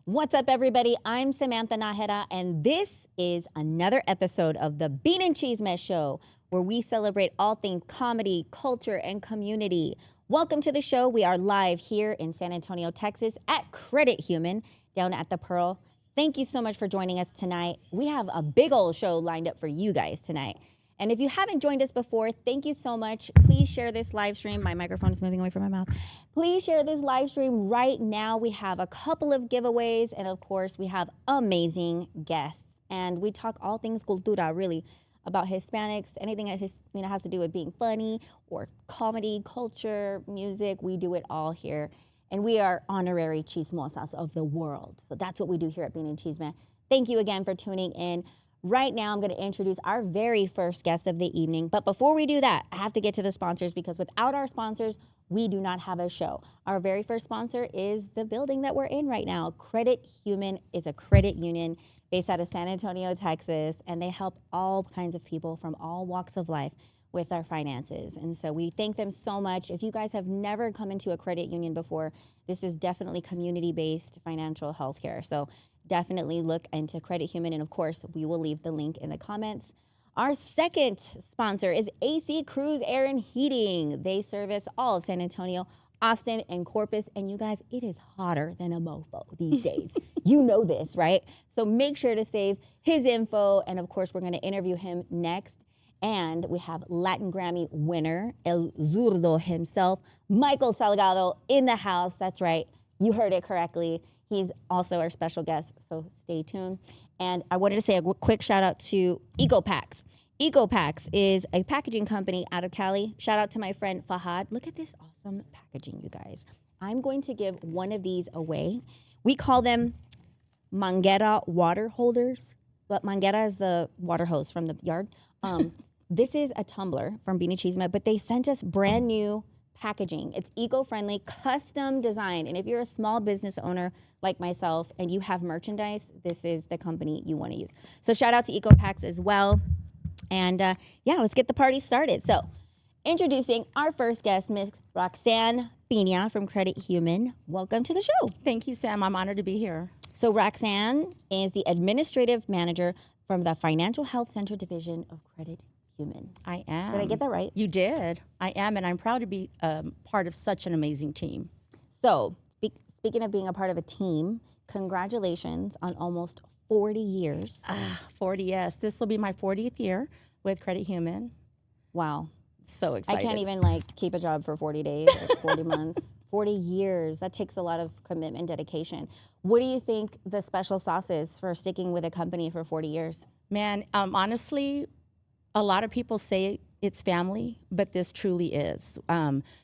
What's up, everybody? I'm Samantha Nahera, and this is another episode of the Bean and Chisme Show, where we celebrate all things comedy, culture, and community. Welcome to the show. We are live here in San Antonio, Texas at Credit Human down at the Pearl. Thank you so much for joining us tonight. We have a big old show lined up for you guys tonight. And if you haven't joined us before, thank you so much. Please share this live stream. My microphone is moving away from my mouth. Please share this live stream right now. We have a couple of giveaways, and of course, we have amazing guests. And we talk all things cultura, really, about Hispanics, anything that has to do with being funny or comedy, culture, music. We do it all here. And we are honorary chismosas of the world. So that's what we do here at Bean and Chisme. Thank you again for tuning in. Right now, I'm going to introduce our very first guest of the evening. But before we do that, I have to get to the sponsors, because without our sponsors, we do not have a show. Our very first sponsor is the building that we're in right now. Credit Human is a credit union based out of San Antonio, Texas, and they help all kinds of people from all walks of life with our finances. And so we thank them so much. If you guys have never come into a credit union before, this is definitely community-based financial health care. So definitely look into Credit Human, and of course, we will leave the link in the comments. Our second sponsor is AC Cruz Air and Heating. They service all of San Antonio, Austin, and Corpus. And you guys, it is hotter than a mofo these days. You know this, right? So make sure to save his info. And of course, we're going to interview him next. And we have Latin Grammy winner, El Zurdo himself, Michael Salgado, in the house. That's right. You heard it correctly. He's also our special guest, so stay tuned. And I wanted to say a quick shout out to EcoPacks. EcoPacks is a packaging company out of Cali. Shout out to my friend Fahad. Look at this awesome packaging, you guys. I'm going to give one of these away. We call them Manguera water holders, but Manguera is the water hose from the yard. This is a tumbler from Bean and Chisme, but they sent us brand new packaging. It's eco-friendly, custom designed. And if you're a small business owner like myself and you have merchandise, this is the company you want to use. So shout out to EcoPacks as well. And yeah, let's get the party started. So introducing our first guest, Miss Roxane Pina from Credit Human. Welcome to the show. Thank you, Sam. I'm honored to be here. So Roxane is the administrative manager from the Financial Health Center Division of Credit Human. I am. Did I get that right? You did. I am, and I'm proud to be part of such an amazing team. So, speaking of being a part of a team, congratulations on almost 40 years. 40, yes. This will be my 40th year with Credit Human. Wow. So excited. I can't even keep a job for 40 days or 40 months. 40 years. That takes a lot of commitment, dedication. What do you think the special sauce is for sticking with a company for 40 years? Man, honestly, a lot of people say it's family, but this truly is.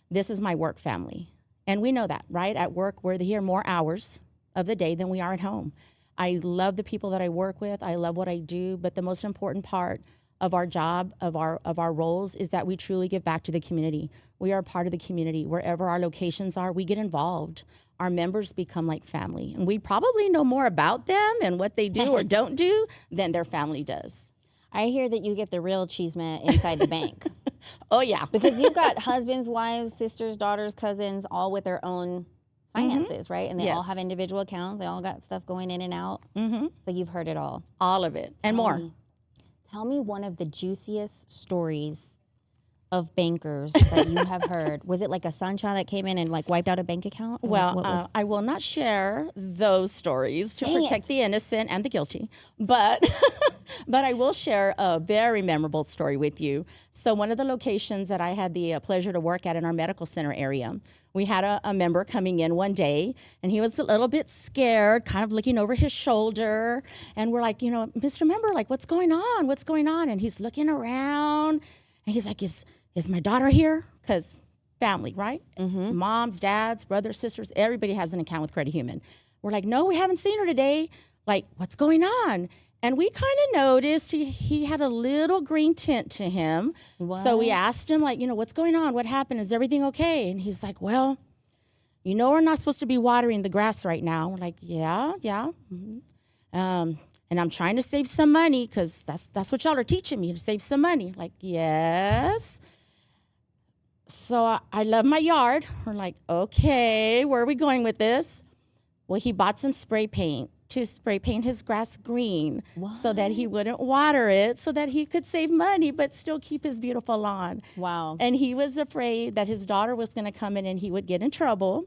This is my work family. And we know that, right? At work, we're here more hours of the day than we are at home. I love the people that I work with. I love what I do. But the most important part of our job, of our roles, is that we truly give back to the community. We are a part of the community. Wherever our locations are, we get involved. Our members become like family. And we probably know more about them and what they do or don't do than their family does. I hear that you get the real chisme inside the bank. Oh, yeah. Because you've got husbands, wives, sisters, daughters, cousins, all with their own finances, right? And they all have individual accounts. They all got stuff going in and out. So you've heard it all. All of it and more. Tell me one of the juiciest stories of bankers that you have heard. Was it like a sunshine that came in and wiped out a bank account? Well, I will not share those stories to protect the innocent and the guilty, but but I will share a very memorable story with you. So one of the locations that I had the pleasure to work at in our medical center area, we had a member coming in one day, and he was a little bit scared, kind of looking over his shoulder, and we're like, Mr. Member, what's going on? What's going on? And he's looking around, and he's like, is my daughter here? Because family, right? Moms, dads, brothers, sisters, everybody has an account with Credit Human. We're like, no, we haven't seen her today. What's going on? And we kind of noticed he had a little green tint to him. What? So we asked him, what's going on? What happened? Is everything okay? And he's like, well, we're not supposed to be watering the grass right now. We're like, yeah. And I'm trying to save some money because that's what y'all are teaching me, to save some money. Like, yes. So I love my yard. We're like, okay, where are we going with this? Well, he bought some spray paint to spray paint his grass green so that he wouldn't water it, so that he could save money but still keep his beautiful lawn. Wow. And he was afraid that his daughter was going to come in and he would get in trouble.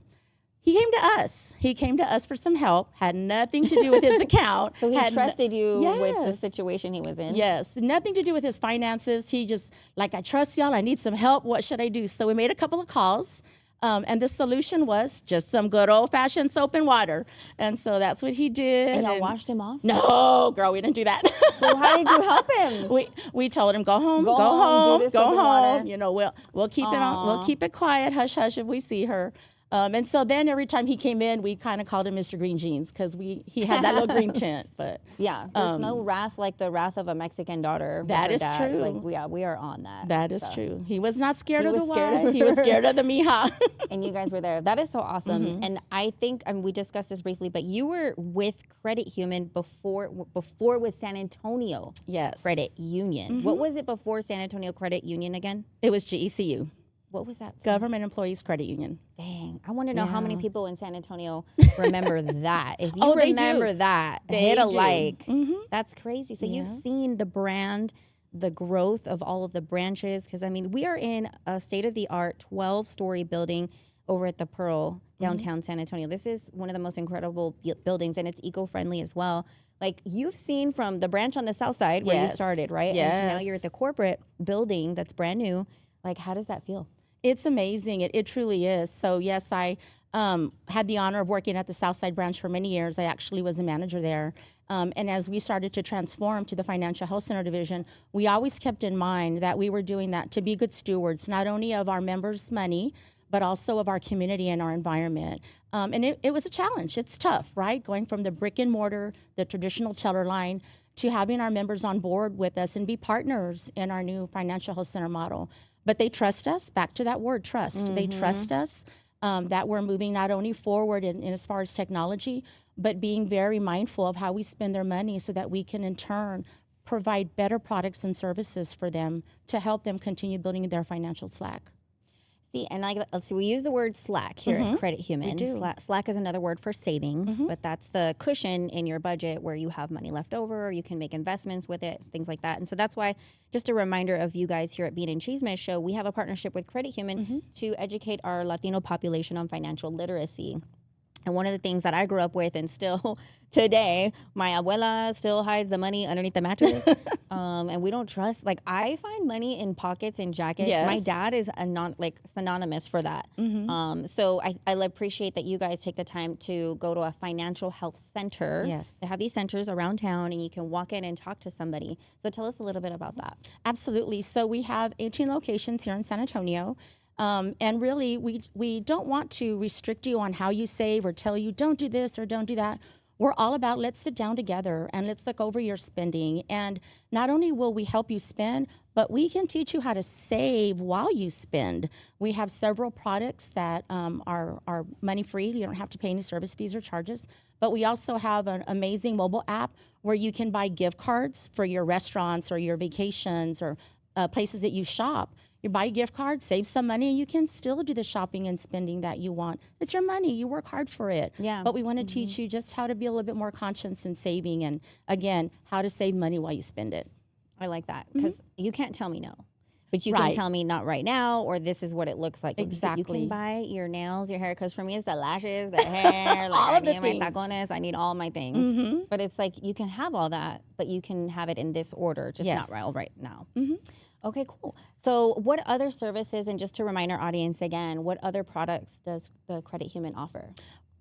He came to us. He came to us for some help, had nothing to do with his account. So he trusted you with the situation he was in? Yes, nothing to do with his finances. He just, like, I trust y'all, I need some help, what should I do? So we made a couple of calls. And the solution was just some good old-fashioned soap and water. And so that's what he did. And y'all washed him off? No, girl, we didn't do that. So how did you help him? We told him, go home, do this go soap and home. water. You know, we'll keep it on. We'll keep it quiet, hush, hush, if we see her. And so then every time he came in, we kind of called him Mr. Green Jeans because he had that little green tint. But yeah, there's no wrath like the wrath of a Mexican daughter. That is true. Like we are on that. That is true. He was not scared of the wife. He was scared of the mija. And you guys were there. That is so awesome. And I think, we discussed this briefly, but you were with Credit Human before it was San Antonio Credit Union. What was it before San Antonio Credit Union again? It was GECU. What was that? Government Employees Credit Union. Dang. I want to know how many people in San Antonio remember that. If you they remember do. that, They hit a do. like. That's crazy. So you've seen the brand, the growth of all of the branches. Because, we are in a state-of-the-art 12-story building over at the Pearl, downtown San Antonio. This is one of the most incredible buildings, and it's eco-friendly as well. Like, you've seen from the branch on the south side where you started, right? Yes. And now you're at the corporate building that's brand new. Like, how does that feel? It's amazing. It truly is. So, yes, I had the honor of working at the Southside branch for many years. I actually was a manager there. And as we started to transform to the Financial Health Center division, we always kept in mind that we were doing that to be good stewards, not only of our members' money, but also of our community and our environment. And it was a challenge. It's tough, right? Going from the brick and mortar, the traditional teller line, to having our members on board with us and be partners in our new Financial Health Center model. But they trust us, back to that word, trust. They trust us that we're moving not only forward in as far as technology, but being very mindful of how we spend their money so that we can in turn provide better products and services for them to help them continue building their financial slack. See, and we use the word slack here at Credit Human. We do. Slack is another word for savings, but that's the cushion in your budget where you have money left over, or you can make investments with it, things like that. And so that's why, just a reminder of you guys here at Bean and Chisme Show, we have a partnership with Credit Human to educate our Latino population on financial literacy. And one of the things that I grew up with, and still today, my abuela still hides the money underneath the mattress. And we don't trust. Like, I find money in pockets and jackets. Yes. My dad is synonymous for that. So I appreciate that you guys take the time to go to a financial health center. Yes. They have these centers around town, and you can walk in and talk to somebody. So tell us a little bit about that. Absolutely. So we have 18 locations here in San Antonio. And really, we don't want to restrict you on how you save or tell you don't do this or don't do that. We're all about let's sit down together and let's look over your spending. And not only will we help you spend, but we can teach you how to save while you spend. We have several products that are money-free. You don't have to pay any service fees or charges. But we also have an amazing mobile app where you can buy gift cards for your restaurants or your vacations or places that you shop. You buy a gift card, save some money, and you can still do the shopping and spending that you want. It's your money. You work hard for it. Yeah. But we want to teach you just how to be a little bit more conscious in saving and, again, how to save money while you spend it. I like that because you can't tell me no. But you can tell me not right now, or this is what it looks like. Exactly. You can buy your nails, your hair, because for me it's the lashes, the hair, like All I of the need my things. tacones, I need all my things. But it's like you can have all that, but you can have it in this order, just Yes. not right now. Okay, cool. So what other services, and just to remind our audience again, what other products does the Credit Human offer?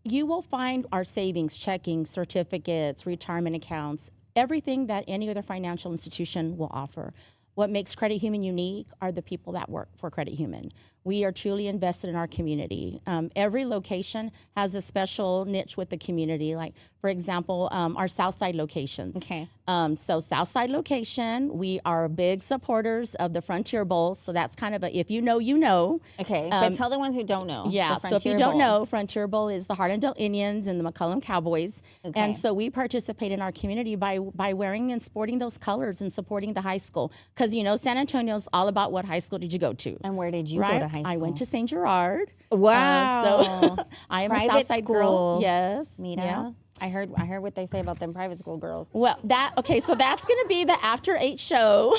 You will find our savings, checking, certificates, retirement accounts, everything that any other financial institution will offer. What makes Credit Human unique are the people that work for Credit Human. We are truly invested in our community. Every location has a special niche with the community. Like, for example, our Southside locations. Okay. So Southside location, we are big supporters of the Frontier Bowl. So that's kind of a, if you know, you know. Okay, but tell the ones who don't know. Yeah, the so if Frontier you don't Bowl. know, Frontier Bowl is the Hardendale Indians and the McCullum Cowboys. Okay. And so we participate in our community by wearing and sporting those colors and supporting the high school. Because, you know, San Antonio's all about what high school did you go to. And where did you go Right? to high high school? I went to St. Gerard. Wow. So I am Private a Southside girl. school. Yes. Mira, Yeah. I heard what they say about them private school girls. Well, so that's going to be the after 8 show.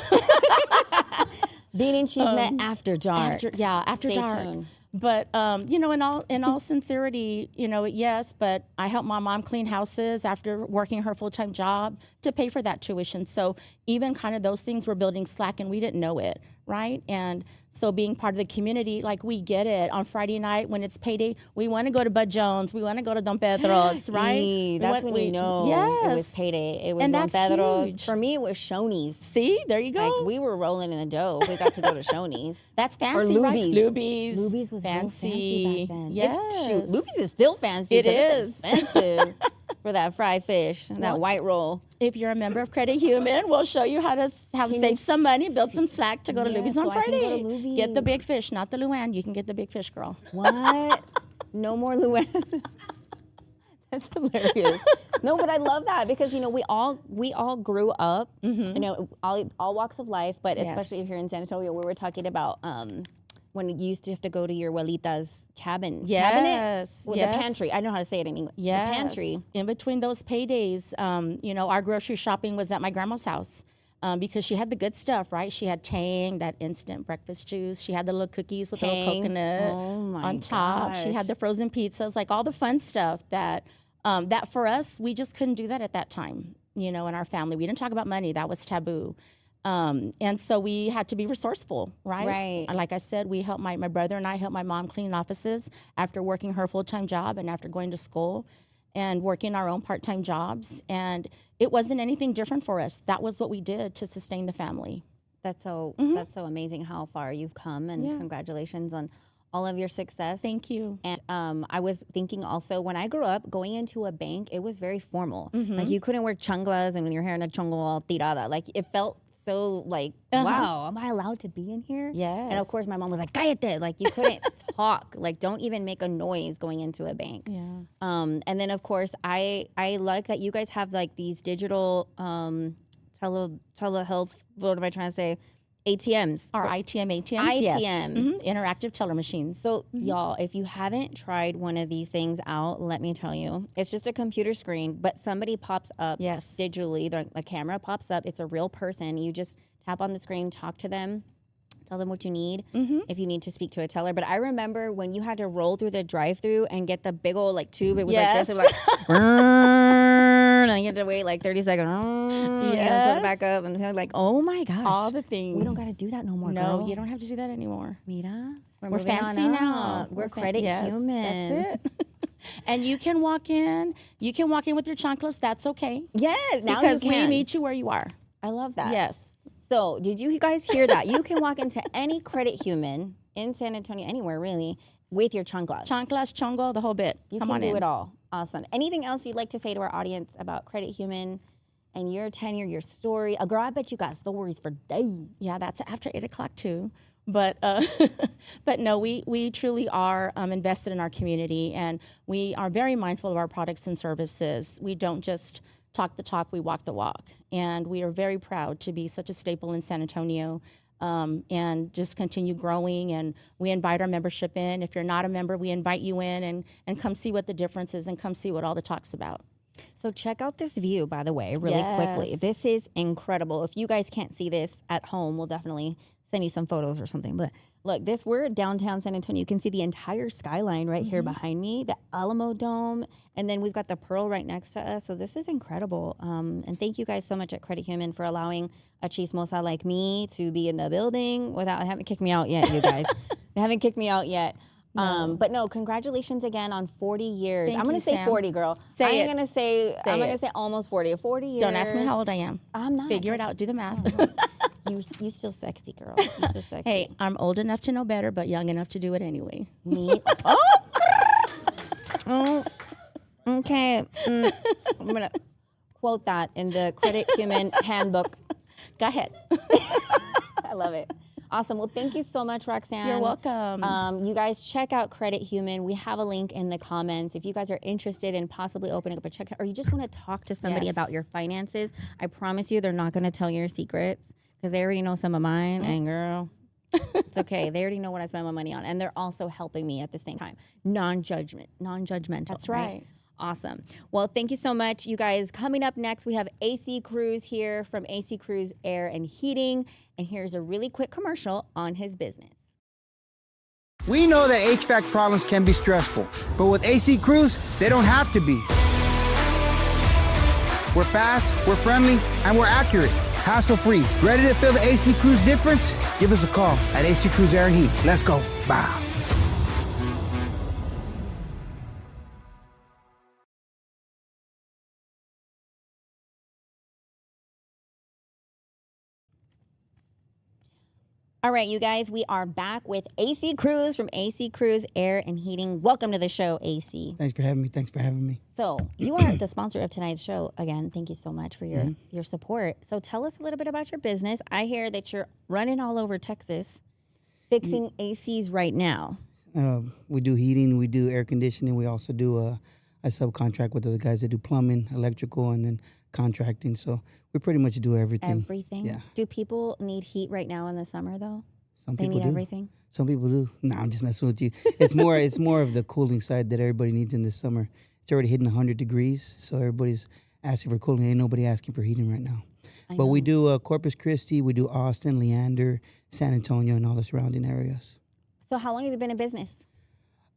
Bean and Chisme after dark. After Stay dark. tuned. But you know, in all sincerity, you know, yes, but I helped my mom clean houses after working her full-time job to pay for that tuition. So even kind of those things were building slack and we didn't know it, right? And so being part of the community, like we get it. On Friday night when it's payday, we want to go to Bud Jones, we want to go to Don Pedro's, right? That's when you know it was payday. It was and Don that's Pedro's. huge. For me, it was Shoney's. See, there you go. Like we were rolling in the dough. We got to go to Shoney's. That's fancy, or Luby's. right? Luby's. Luby's was fancy back then. Yes. Luby's is still fancy. It is. It's expensive for that fried fish and that white roll. If you're a member of Credit Human, we'll show you how to save some money, build some slack to go to Luby's on Friday. Get the big fish, not the Luann. You can get the big fish, girl. What? No more Luann. That's hilarious. No, but I love that because you know we all grew up. You know, all walks of life, but especially here in San Antonio, we were talking about when you used to have to go to your abuelita's cabinet with the pantry. I know how to say it in English. Yes. The pantry. In between those paydays, you know, our grocery shopping was at my grandma's house. Because she had the good stuff, right? She had Tang, that instant breakfast juice. She had the little cookies with the little coconut on top. She had the frozen pizzas, like all the fun stuff that that for us, we just couldn't do that at that time, you know, in our family. We didn't talk about money. That was taboo. And so we had to be resourceful, right? Right. Like I said, we helped my brother and I helped my mom clean offices after working her full-time job and after going to school and working our own part-time jobs. And it wasn't anything different for us. That was what we did to sustain the family. That's so amazing how far you've come, and congratulations on all of your success. Thank you. And I was thinking also, when I grew up, going into a bank, it was very formal. Like you couldn't wear chanclas and your hair in a chongo all tirada. Like it felt so like, wow, am I allowed to be in here? Yes. And of course, my mom was like, cállate. Like you couldn't talk. Like don't even make a noise going into a bank. Yeah. And then of course, I like that you guys have like these digital telehealth. What am I trying to say? ATMs. Our ITM ATMs. ITM. Yes. Interactive teller machines. So y'all, if you haven't tried one of these things out, let me tell you, it's just a computer screen, but somebody pops up digitally. The camera pops up. It's a real person. You just tap on the screen, talk to them, tell them what you need if you need to speak to a teller. But I remember when you had to roll through the drive-through and get the big old like tube. It was like this. It was like and you had to wait like 30 seconds. And put it back up and they're like, oh my gosh. All the things. We don't got to do that no more, No, girl. you don't have to do that anymore. Mira, We're fancy now. We're credit human. That's it. And you can walk in. You can walk in with your chanclas. That's okay. Yes, now because you can. we meet you where you are. I love that. Yes. So did you guys hear that? You can walk into any credit human in San Antonio, anywhere really, with your chanclas. Chanclas, chongo, the whole bit. You Come can on do in. it all. Awesome. Anything else you'd like to say to our audience about Credit Human and your tenure, your story? Girl, I bet you got stories for days. Yeah, that's after 8 o'clock too. But but no, we truly are invested in our community, and we are very mindful of our products and services. We don't just talk the talk, we walk the walk. And we are very proud to be such a staple in San Antonio. And just continue growing, and we invite our membership in. If you're not a member, we invite you in and come see what the difference is and come see what all the talk's about. So check out this view, by the way, really quickly. This is incredible. If you guys can't see this at home, we'll definitely send you some photos or something. But look, we're downtown San Antonio. You can see the entire skyline right here behind me, the Alamo Dome, and then we've got the Pearl right next to us. So this is incredible. And thank you guys so much at Credit Human for allowing a chismosa like me to be in the building without, they haven't kicked me out yet, you guys. They haven't kicked me out yet. No. But no, congratulations again on 40 years. I'm going to say 40, girl. I'm going to say almost 40. 40 years. Don't ask me how old I am. I'm not. Figure it out. Do the math. You still sexy, girl. You still sexy. Hey, I'm old enough to know better, but young enough to do it anyway. Me? Oh, okay. I'm going to quote that in the Credit Human handbook. Go ahead. I love it. Awesome. Well, thank you so much, Roxane. You're welcome. You guys check out Credit Human. We have a link in the comments. If you guys are interested in possibly opening up a check, or you just want to talk to somebody about your finances, I promise you they're not going to tell your secrets because they already know some of mine. And girl, It's okay. They already know what I spend my money on. And they're also helping me at the same time. Non-judgmental. That's right. Awesome. Well, thank you so much, you guys. Coming up next, we have AC Cruz here from AC Cruz Air and Heating. And here's a really quick commercial on his business. We know that HVAC problems can be stressful, but with AC Cruz, they don't have to be. We're fast, we're friendly, and we're accurate. Hassle-free. Ready to feel the AC Cruz difference? Give us a call at AC Cruz Air and Heat. Let's go. Bye. All right, you guys, we are back with AC Cruz from AC Cruz Air and Heating. Welcome to the show, AC. Thanks for having me. So you are the sponsor of tonight's show. Again, thank you so much for your support. So tell us a little bit about your business. I hear that you're running all over Texas, fixing ACs right now. We do heating, we do air conditioning. We also do a subcontract with other guys that do plumbing, electrical, and then contracting. So we pretty much do everything. Everything? Yeah. Do people need heat right now in the summer, though? Some They people need do. everything? Some people do. No, I'm just messing with you. It's more of the cooling side that everybody needs in the summer. It's already hitting 100 degrees, so everybody's asking for cooling. Ain't nobody asking for heating right now. But we do Corpus Christi, we do Austin, Leander, San Antonio, and all the surrounding areas. So how long have you been in business?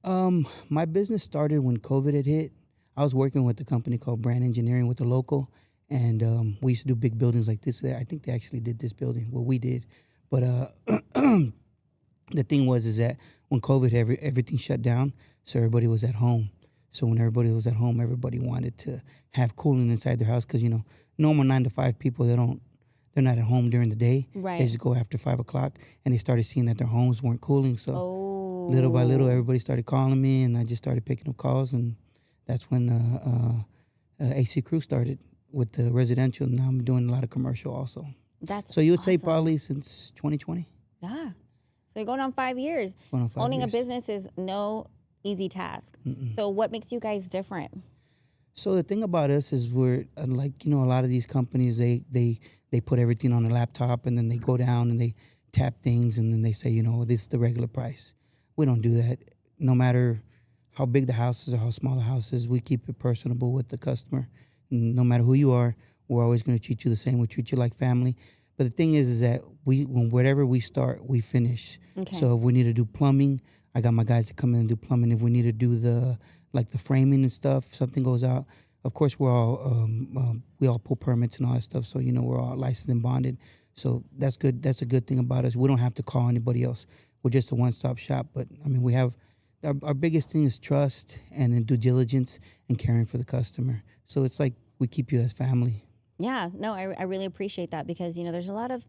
My business started when COVID had hit. I was working with a company called Brand Engineering with the local, and we used to do big buildings like this. I think they actually did this building. Well, we did. But the thing is that when COVID, everything shut down, so everybody was at home. So when everybody was at home, everybody wanted to have cooling inside their house because, you know, normal 9 to 5 people, they're not at home during the day. Right. They just go after 5 o'clock, and they started seeing that their homes weren't cooling. So little by little, everybody started calling me, and I just started picking up calls, and that's when AC Cruz started with the residential. Now I'm doing a lot of commercial also. So you would say probably since 2020? Yeah. So you're going on 5 years. Owning a business is no easy task. So what makes you guys different? So the thing about us is we're like, you know, a lot of these companies, they put everything on a laptop and then they go down and they tap things and then they say, you know, this is the regular price. We don't do that. No matter how big the house is or how small the house is, we keep it personable with the customer. No matter who you are, we're always going to treat you the same. We treat you like family. But the thing is that whatever we start, we finish. Okay. So if we need to do plumbing, I got my guys that come in and do plumbing. If we need to do the framing and stuff, something goes out. Of course, we all pull permits and all that stuff. So, you know, we're all licensed and bonded. So that's good. That's a good thing about us. We don't have to call anybody else. We're just a one-stop shop. But I mean, we have our biggest thing is trust and then due diligence and caring for the customer. So it's like we keep you as family. Yeah, no, I really appreciate that because, you know, there's a lot of,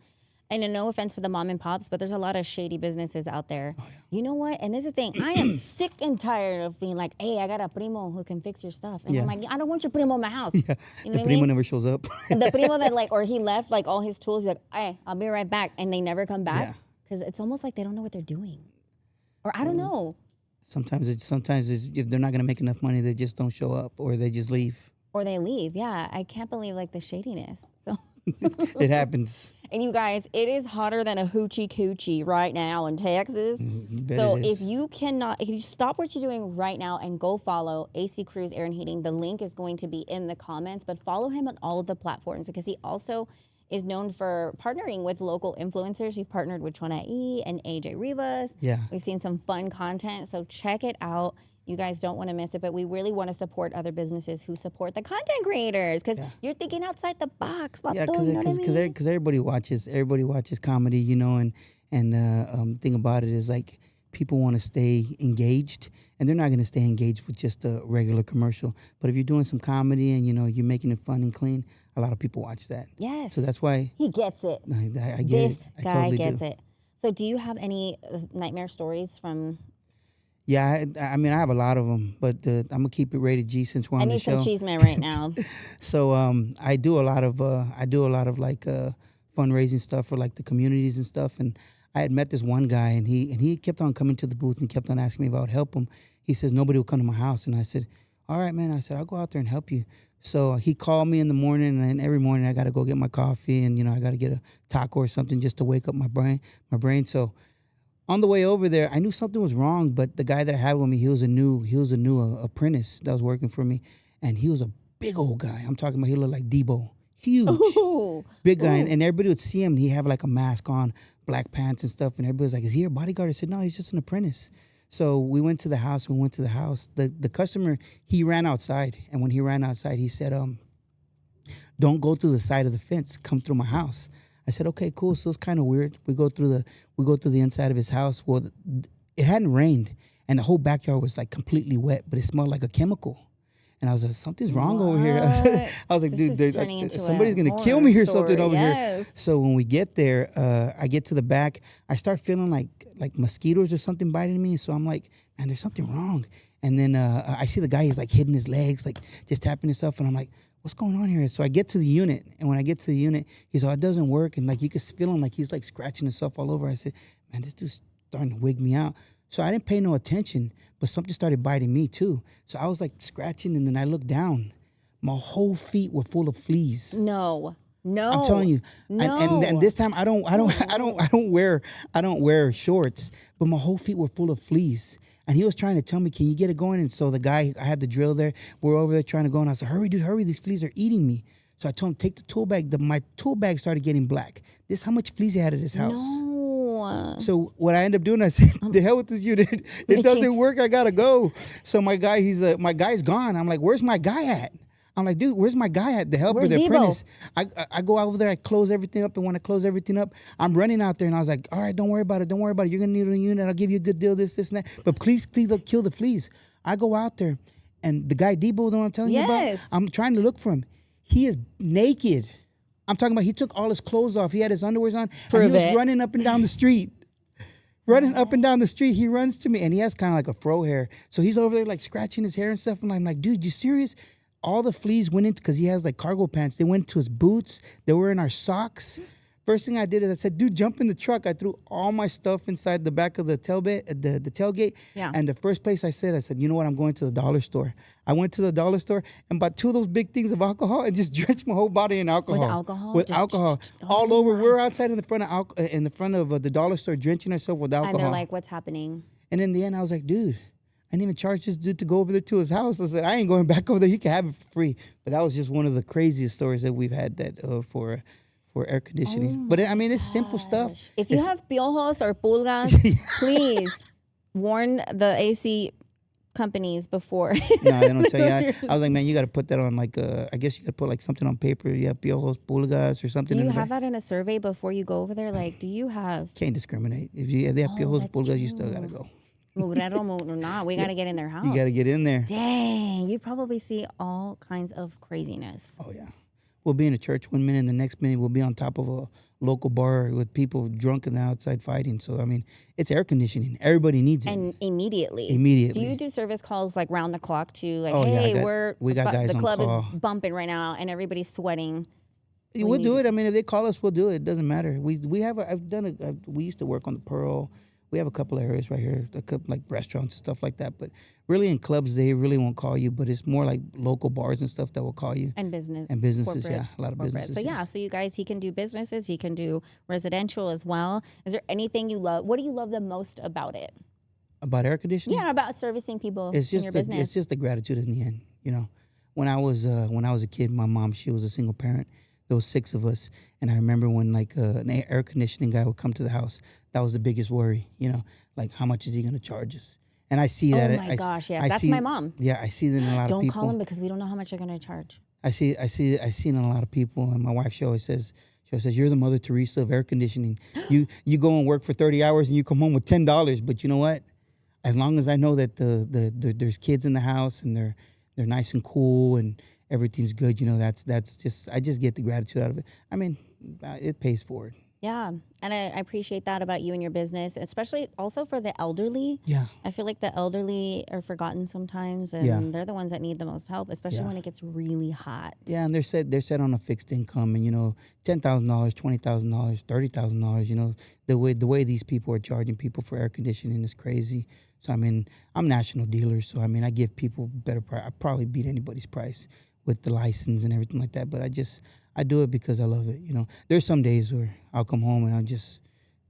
and no offense to the mom and pops, but there's a lot of shady businesses out there. Oh, yeah. You know what? And this is the thing. I am sick and tired of being like, hey, I got a primo who can fix your stuff. And I'm like, I don't want your primo in my house. Yeah. You know the primo never shows up. The primo that or he left all his tools. He's like, hey, I'll be right back. And they never come back because it's almost like they don't know what they're doing. Or I don't know. Sometimes if they're not going to make enough money, they just don't show up or they just leave. Or they leave. Yeah. I can't believe the shadiness. So it happens. And you guys, it is hotter than a hoochie coochie right now in Texas. So if you stop what you're doing right now and go follow AC Cruz Air and Heating, the link is going to be in the comments, but follow him on all of the platforms because he also is known for partnering with local influencers. You've partnered with Chona E and AJ Rivas. Yeah. We've seen some fun content, so check it out. You guys don't want to miss it, but we really want to support other businesses who support the content creators because you're thinking outside the box. Yeah, because everybody watches comedy, you know, and thing about it is like people want to stay engaged, and they're not going to stay engaged with just a regular commercial. But if you're doing some comedy and, you know, you're making it fun and clean, a lot of people watch that. Yes. So that's why he gets it. I get it. This guy gets it. So do you have any nightmare stories from... Yeah, I mean, I have a lot of them, but I'm going to keep it rated G since we're on the show. I need some Chisme right now. So I do a lot of fundraising stuff for like the communities and stuff. And I had met this one guy, and he kept on coming to the booth and kept on asking me if I would help him. He says, nobody will come to my house. And I said, all right, man. I said, I'll go out there and help you. So he called me in the morning, and every morning I got to go get my coffee, and, you know, I got to get a taco or something just to wake up my brain. So on the way over there, I knew something was wrong, but the guy that I had with me, he was a new apprentice that was working for me, and he was a big old guy. I'm talking about he looked like Debo, huge, big guy, and everybody would see him. And he'd have like a mask on, black pants and stuff, and everybody was like, "Is he your bodyguard?" I said, "No, he's just an apprentice." So we went to the house. The customer, he ran outside, and when he ran outside, he said, "Don't go through the side of the fence. Come through my house." I said, "Okay, cool." So it's kind of weird. We go through the inside of his house. Well, it hadn't rained, and the whole backyard was like completely wet, but it smelled like a chemical. And I was like, "Something's wrong over here." I was like, "Dude, somebody's gonna kill me or something over here." So when we get there, I get to the back. I start feeling like mosquitoes or something biting me. So I'm like, "Man, there's something wrong." And then I see the guy. He's like hitting his legs, like just tapping himself, and I'm like, "What's going on here?" So I get to the unit, and when I get to the unit, he's like, "Oh, it doesn't work," and like you can feel him, like he's like scratching himself all over. I said, "Man, this dude's starting to wig me out." So I didn't pay no attention, but something started biting me too. So I was like scratching, and then I looked down. My whole feet were full of fleas. No. I'm telling you. No. And this time I don't wear shorts, but my whole feet were full of fleas. And he was trying to tell me, "Can you get it going?" And so the guy, I had the drill there. We're over there trying to go, and I said, "Hurry, dude, hurry! These fleas are eating me." So I told him, "Take the tool bag." My tool bag started getting black. This is how much fleas he had at his house. No. So what I ended up doing, I said, "The hell with this unit! It doesn't work. I gotta go." So my guy's gone. I'm like, "Where's my guy at?" I'm like, "Dude, where's my guy at? The helper, the apprentice." I go over there, I close everything up, and when I close everything up, I'm running out there, and I was like, "All right, don't worry about it. Don't worry about it. You're gonna need a unit. I'll give you a good deal, this, and that. But please kill the fleas." I go out there, and the guy Debo, the one I'm telling you about, I'm trying to look for him. He is naked. I'm talking about he took all his clothes off. He had his underwears on, and he was running up and down the street. Running up and down the street, he runs to me, and he has kind of like a fro hair. So he's over there like scratching his hair and stuff, and I'm like, "Dude, you serious?" All the fleas went into, because he has like cargo pants, they went to his boots, they were in our socks. First thing I did is I said, "Dude, jump in the truck." I threw all my stuff inside the back of the tailgate. Yeah. And the first place I said, "You know what, I'm going to the dollar store." I went to the dollar store and bought 2 of those big things of alcohol and just drenched my whole body in alcohol. With alcohol? All over. We're outside in the front of the dollar store drenching ourselves with alcohol. And they're like, "What's happening?" And in the end, I was like, "Dude, I didn't even charge this dude to go over there to his house." I said, "I ain't going back over there. He can have it for free." But that was just one of the craziest stories that we've had that for air conditioning. But I mean, it's simple stuff. If you have piojos or pulgas, please warn the AC companies before. No, they don't tell you. I was like, "Man, you got to put that on like, I guess you got to put like something on paper. Yeah, piojos, pulgas or something." Do you have that in a survey before you go over there? Like, do you have? Can't discriminate. If they have piojos, pulgas, you still got to go. Or not, we got to get in their house. You got to get in there. Dang, you probably see all kinds of craziness. Oh, yeah. We'll be in a church one minute, and the next minute we'll be on top of a local bar with people drunk in the outside fighting. So, I mean, it's air conditioning. Everybody needs it. And immediately. Immediately. Do you do service calls like round the clock too? Like, Oh, yeah, hey, we got guys the on club call. is bumping right now and everybody's sweating. We'll do it. I mean, if they call us, we'll do it. It doesn't matter. We used to work on the Pearl. We have a couple of areas right here, like restaurants and stuff like that. But really in clubs, they really won't call you. But it's more like local bars and stuff that will call you. And businesses, yeah. A lot of businesses. So, so you guys, he can do businesses. He can do residential as well. Is there anything you love? What do you love the most about it? About air conditioning? Yeah, about servicing people in your business. It's just the gratitude in the end. You know, when I was a kid, my mom, she was a single parent. There was 6 of us, and I remember when like an air conditioning guy would come to the house. That was the biggest worry, you know, like how much is he going to charge us? And I see that. Oh my gosh, yeah, that's my mom. Yeah, I see that in a lot of people. Don't call him because we don't know how much they're going to charge. I see it in a lot of people, and my wife, she always says, "You're the Mother Teresa of air conditioning. You go and work for 30 hours and you come home with $10, but you know what? As long as I know that there's kids in the house and they're nice and cool and everything's good, you know, that's just, I just get the gratitude out of it. I mean, it pays forward." Yeah, and I appreciate that about you and your business, especially also for the elderly. Yeah. I feel like the elderly are forgotten sometimes, and they're the ones that need the most help, especially when it gets really hot. Yeah, and they're set on a fixed income, and you know, $10,000, $20,000, $30,000. You know, the way these people are charging people for air conditioning is crazy. So I mean, I'm national dealer, so I mean, I give people better price. I probably beat anybody's price with the license and everything like that, but I do it because I love it. You know, there's some days where I'll come home and I'll just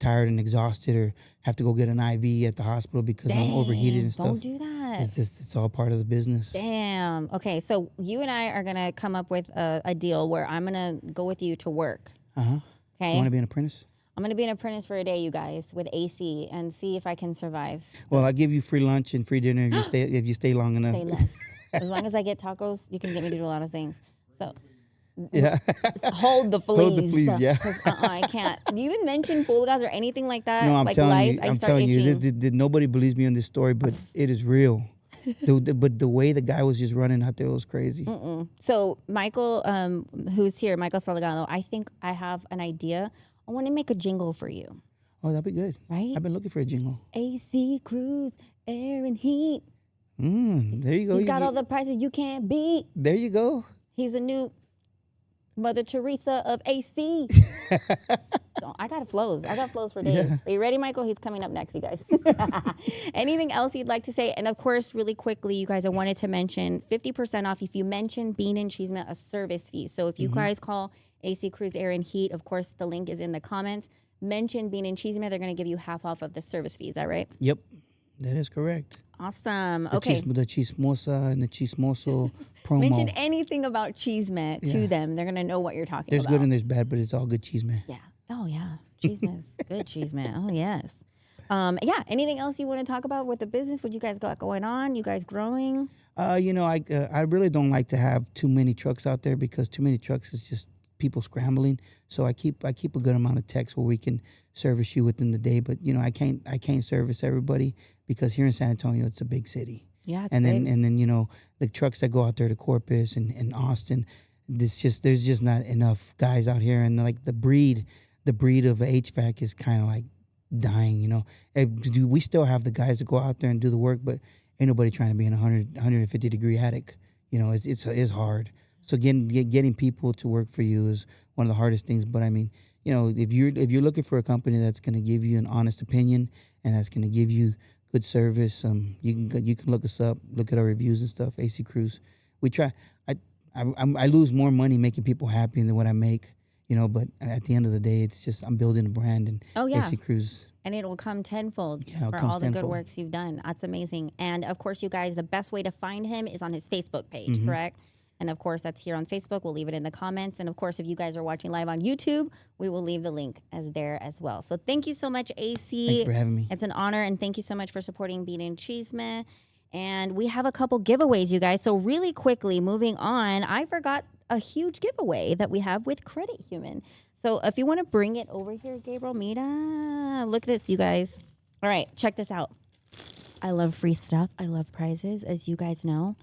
tired and exhausted or have to go get an IV at the hospital because I'm overheated and stuff. Don't do that. It's all part of the business. Damn. Okay, so you and I are gonna come up with a deal where I'm gonna go with you to work. Okay. You want to be an apprentice? I'm gonna be an apprentice for a day, you guys, with AC, and see if I can survive. Well, I'll give you free lunch and free dinner if you stay long enough. Say less. As long as I get tacos, you can get me to do a lot of things. So Yeah. hold the fleas. Hold the fleas, yeah. 'Cause, I can't. Do you even mention pulgas or anything like that? No, I'm like telling lice, you. I I'm start telling you. itching. Nobody believes me on this story, but it is real. But the way the guy was just running out there was crazy. So Michael, who's here, Michael Salgado, I think I have an idea. I want to make a jingle for you. Oh, that'd be good. Right? I've been looking for a jingle. AC, Cruz, air and heat. There you go. He's got all the prices you can't beat. There you go. He's a new Mother Teresa of AC. So I got flows. I got flows for days. Yeah. Are you ready, Michael? He's coming up next, you guys. Anything else you'd like to say? And of course, really quickly, you guys, I wanted to mention 50% off if you mention Bean and Chisme, a service fee. So if you guys call AC Cruz Air and Heat, of course, the link is in the comments. Mention Bean and Chisme, they're going to give you half off of the service fee. Is that right? Yep, that is correct. Awesome. Okay. The chismosa and the chismoso promo. Mention anything about Chisme to them. They're going to know what you're talking There's about. good and there's bad, but it's all good chisme. Yeah. Oh, yeah. Chisme is good chisme. Oh, yes. Yeah. Anything else you want to talk about with the business? What you guys got going on? You guys growing? I really don't like to have too many trucks out there because too many trucks is just people scrambling. So I keep a good amount of techs where we can service you within the day. But I can't service everybody because here in San Antonio it's a big city. Yeah. And then the trucks that go out there to Corpus and Austin, there's just not enough guys out here, and like the breed of HVAC is kind of like dying. We still have the guys that go out there and do the work, but ain't nobody trying to be in a 150 degree attic. It's hard. So getting people to work for you is one of the hardest things. But I mean, if you're looking for a company that's going to give you an honest opinion and that's going to give you good service, you can look us up, look at our reviews and stuff. AC Cruz, we try. I lose more money making people happy than what I make, But at the end of the day, it's just I'm building a brand, and AC Cruz. And it will come tenfold Yeah, for all the good works you've done. That's amazing. And of course, you guys, the best way to find him is on his Facebook page, correct? And of course, that's here on Facebook. We'll leave it in the comments. And of course, if you guys are watching live on YouTube, we will leave the link there as well. So thank you so much, AC. Thank you for having me. It's an honor. And thank you so much for supporting Bean and Chisme. And we have a couple giveaways, you guys. So really quickly, moving on, I forgot a huge giveaway that we have with Credit Human. So if you want to bring it over here, Gabriel, mira, look at this, you guys. All right, check this out. I love free stuff. I love prizes, as you guys know.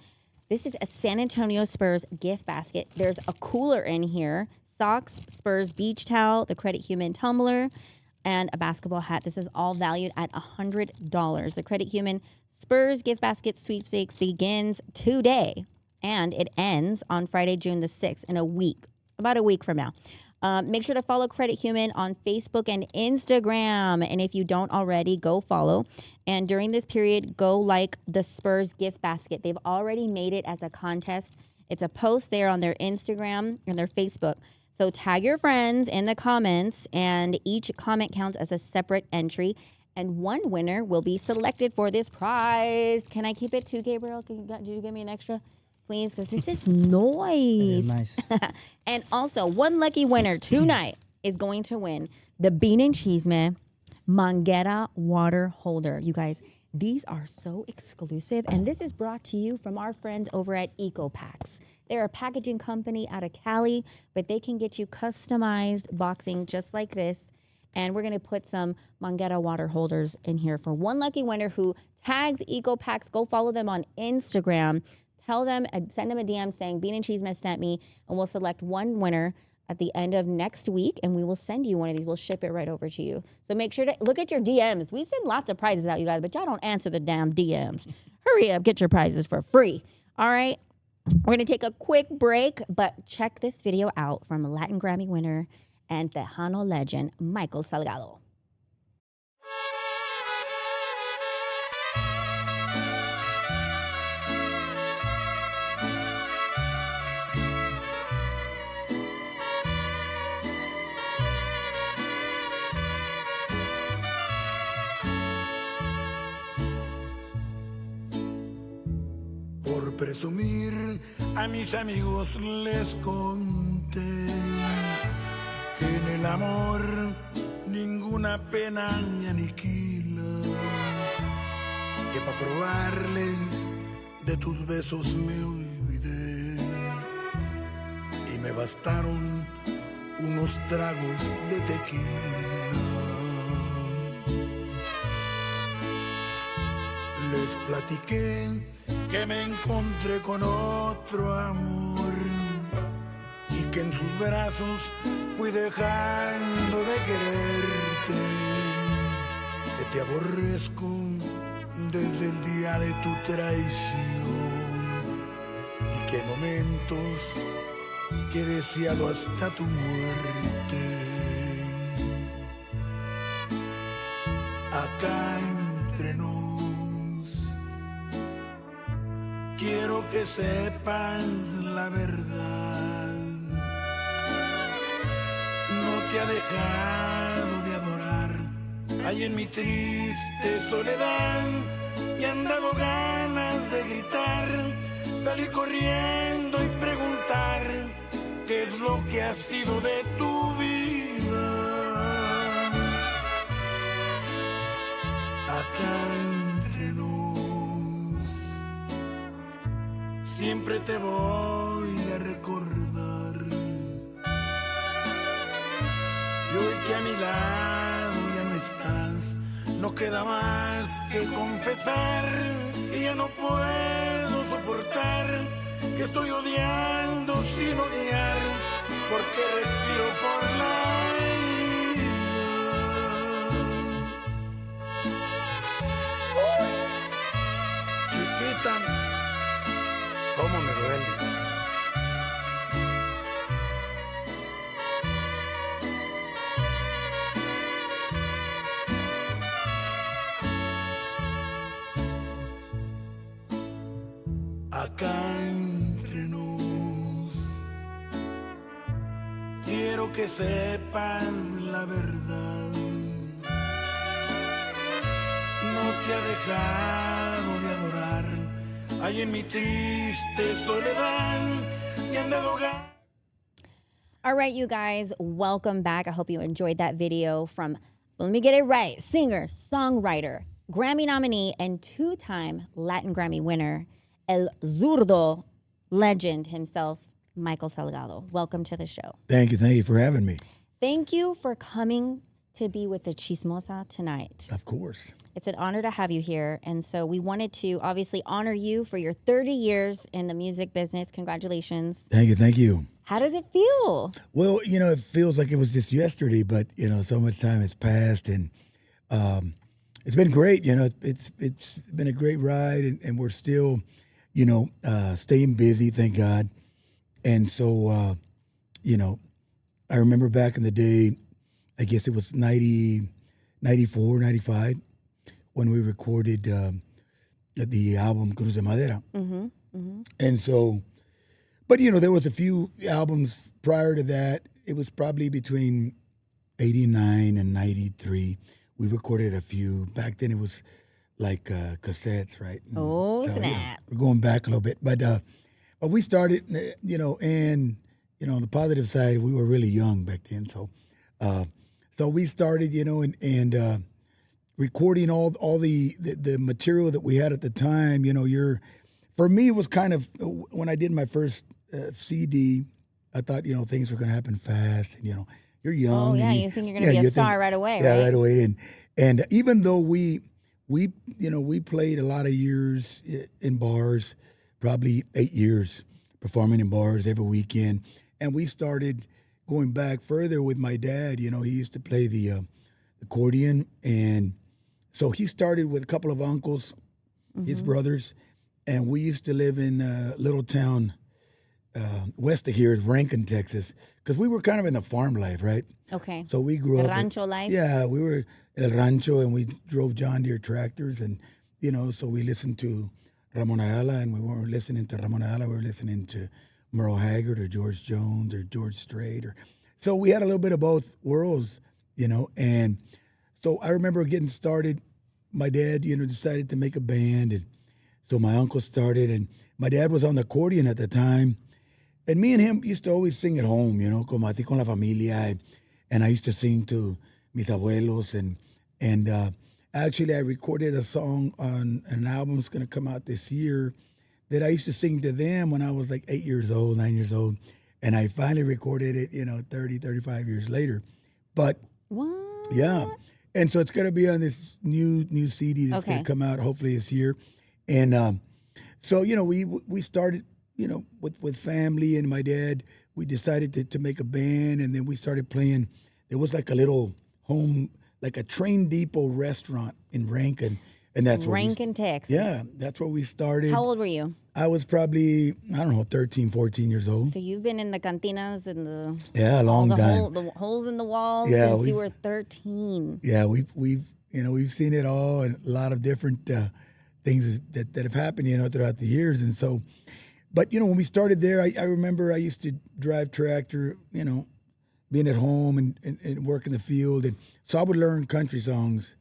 This is a San Antonio Spurs gift basket. There's a cooler in here, socks, Spurs beach towel, the Credit Human tumbler, and a basketball hat. This is all valued at $100. The Credit Human Spurs gift basket sweepstakes begins today, and it ends on Friday, June the 6th, in a week, about a week from now. Make sure to follow Credit Human on Facebook and Instagram. And if you don't already, go follow. And during this period, go like the Spurs gift basket. They've already made it as a contest. It's a post there on their Instagram and their Facebook. So tag your friends in the comments, and each comment counts as a separate entry. And one winner will be selected for this prize. Can I keep it too, Gabriel? Did you give me an extra? Please, because this is noise. It is nice. And also, one lucky winner tonight is going to win the Bean and Chisme Manguera water holder. You guys, these are so exclusive, and this is brought to you from our friends over at EcoPacks. They're a packaging company out of Cali, but they can get you customized boxing just like this. And we're going to put some Manguera water holders in here for one lucky winner who tags EcoPacks. Go follow them on Instagram. Tell them, send them a DM saying Bean and Chisme sent me, and we'll select one winner at the end of next week, and we will send you one of these. We'll ship it right over to you. So make sure to look at your DMs. We send lots of prizes out, you guys, but y'all don't answer the damn DMs. Hurry up, get your prizes for free. All right? We're going to take a quick break, but check this video out from Latin Grammy winner and Tejano legend, Michael Salgado. presumir, a mis amigos les conté que en el amor ninguna pena me aniquila, que pa' probarles de tus besos me olvidé y me bastaron unos tragos de tequila. Les platiqué que me encontré con otro amor y que en sus brazos fui dejando de quererte, que te aborrezco desde el día de tu traición y que en momentos que he deseado hasta tu muerte. Acá entre nos, quiero que sepas la verdad. No te ha dejado de adorar, ahí en mi triste soledad me han dado ganas de gritar, salir corriendo y preguntar qué es lo que ha sido de tu vida. Acá entre nos, siempre te voy a recordar. Y hoy que a mi lado ya no estás, no queda más que confesar que ya no puedo soportar, que estoy odiando sin odiar, porque respiro por la herida. Chiquita, cómo me duele. Acá entre nos, quiero que sepas la verdad. No te ha dejado de adorar, ahí en mi triste soledad me han dado ganas. All right, you guys, welcome back. I hope you enjoyed that video from, let me get it right, singer, songwriter, Grammy nominee, and two-time Latin Grammy winner, El Zurdo legend himself, Michael Salgado. Welcome to the show. Thank you for having me. Thank you for coming to be with the Chismosa tonight. Of course. It's an honor to have you here. And so we wanted to obviously honor you for your 30 years in the music business. Congratulations. Thank you. How does it feel? Well, it feels like it was just yesterday, but, so much time has passed, and it's been great. It's been a great ride, and we're still, staying busy, thank God. And so, I remember back in the day, I guess it was 94, 95, when we recorded the album Cruz de Madera. Mm-hmm, mm-hmm. And so, but there was a few albums prior to that. It was probably between 89 and 93. We recorded a few. Back then it was like cassettes, right? Oh, so, snap. We're going back a little bit. But we started, and, on the positive side, we were really young back then. So we started, and recording all the material that we had at the time. For me, it was kind of, when I did my first CD, I thought, things were going to happen fast. And, you're young. Oh, yeah, you think you're going to be a star right away, yeah, right? right away. And even though we played a lot of years in bars, probably 8 years performing in bars every weekend. And we started going back further with my dad. He used to play the accordion. And so he started with a couple of uncles, his brothers. And we used to live in a little town west of here, Rankin, Texas, because we were kind of in the farm life, right? Okay. So we grew up. Rancho life? Yeah, we were El Rancho, and we drove John Deere tractors. And, so we listened to Ramon Ayala, and we weren't listening to Ramon Ayala, we were listening to Merle Haggard or George Jones or George Strait. So we had a little bit of both worlds, and so I remember getting started. My dad, decided to make a band, and So my uncle started, and my dad was on the accordion at the time. And me and him used to always sing at home, como así con la familia. And I used to sing to mis abuelos. And actually, I recorded a song on an album that's going to come out this year that I used to sing to them when I was like 8 years old, 9 years old. And I finally recorded it, 30, 35 years later. But, What? yeah. And so it's going to be on this new CD that's going to come out hopefully this year. And so, we started, with family and my dad. We decided to make a band, and then we started playing. There was like a little home, like a train depot restaurant in Rankin. And that's where Rankin, Texas. Yeah, that's where we started. How old were you? I was probably, 13, 14 years old. So you've been in the cantinas and a long time. The holes in the walls Yeah, since you were 13. Yeah, we've seen it all, and a lot of different things that have happened, throughout the years. And so, but when we started there, I remember I used to drive tractor, being at home and work in the field, and so I would learn country songs,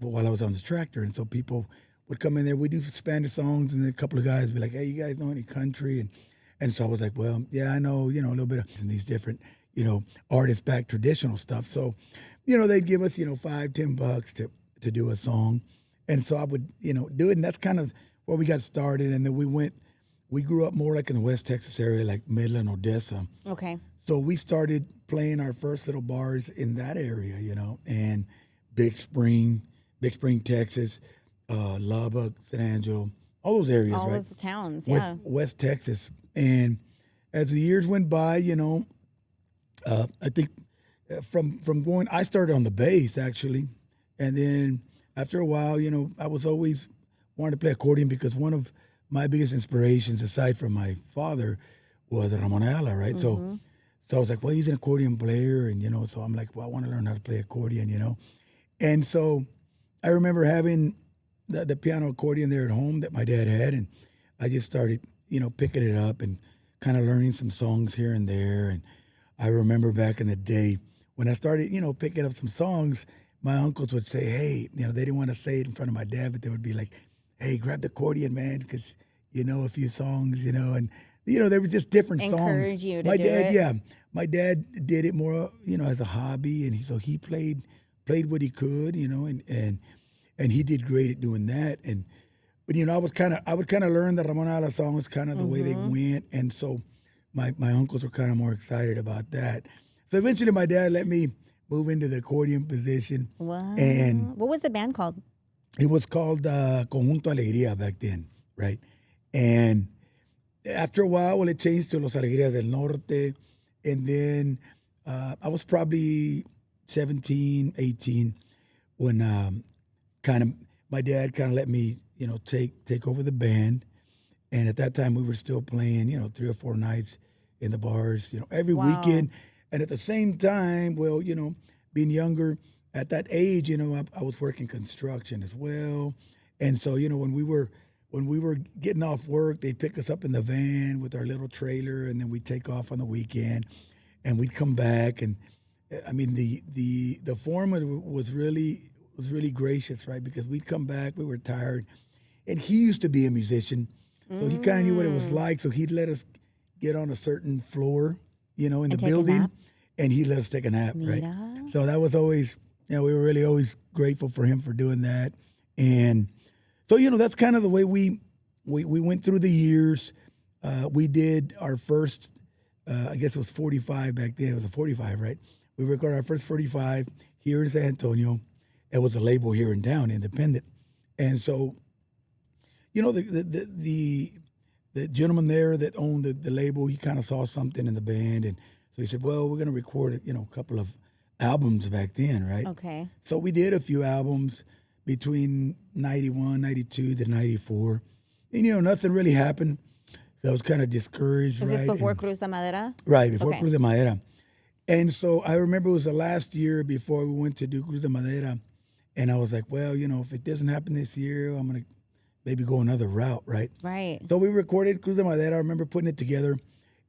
while I was on the tractor. And so people would come in there. We do Spanish songs, and then a couple of guys would be like, "Hey, you guys know any country?" And so I was like, "Well, yeah, I know, a little bit of these different, artist back traditional stuff." So, they'd give us, $5-10 to do a song, and so I would, do it, and that's kind of where we got started. And then we grew up more like in the West Texas area, like Midland, Odessa. Okay. So we started playing our first little bars in that area, and Big Spring, Texas, Lubbock, San Angelo, all those areas, All right? those towns, yeah. West Texas. And as the years went by, I think from going, I started on the bass actually, and then after a while, I was always wanted to play accordion because one of my biggest inspirations, aside from my father, was Ramon Ayala, right? Mm-hmm. So I was like, well, he's an accordion player, and so I'm like, well, I want to learn how to play accordion, And so I remember having the piano accordion there at home that my dad had, and I just started, picking it up and kind of learning some songs here and there. And I remember back in the day when I started, picking up some songs, my uncles would say, hey, they didn't want to say it in front of my dad, but they would be like, hey, grab the accordion, man, because you know a few songs, and they were just different songs. Encourage you to my do dad, it. Yeah, my dad did it more, as a hobby, and he played what he could, and he did great at doing that. But I would kind of learn the Ramon Ayala songs kind of the way they went, and so my uncles were kind of more excited about that. So eventually, my dad let me move into the accordion position. Wow. And what was the band called? it was called Conjunto Alegría back then, right? And after a while, it changed to Los Alegrías del Norte, and then I was probably 17, 18 when my dad kind of let me, take over the band. And at that time, we were still playing, 3 or 4 nights in the bars, every weekend. And at the same time, well, being younger at that age, I was working construction as well. And so, when we were getting off work, they'd pick us up in the van with our little trailer, and then we'd take off on the weekend, and we'd come back. And I mean, the foreman was really gracious, right? Because we'd come back, we were tired, and he used to be a musician, so he kind of knew what it was like. So he'd let us get on a certain floor, in the building, and he'd let us take a nap, right? So that was always, we were really always grateful for him for doing that. And so, that's kind of the way we went through the years. We did our first, I guess it was 45 back then. It was a 45, right? We recorded our first 45 here in San Antonio. It was a label here in town, independent. And so, the gentleman there that owned the label, he kind of saw something in the band. And so he said, well, we're going to record, a couple of albums back then, right? Okay. So we did a few albums between 91, 92 to 94. And, nothing really happened. So I was kind of discouraged, Was right? this before Cruz de Madera? Right, before Okay. Cruz de Madera. And so I remember it was the last year before we went to do Cruz de Madera. And I was like, well, if it doesn't happen this year, I'm going to maybe go another route, right? Right. So we recorded Cruz de Madera. I remember putting it together.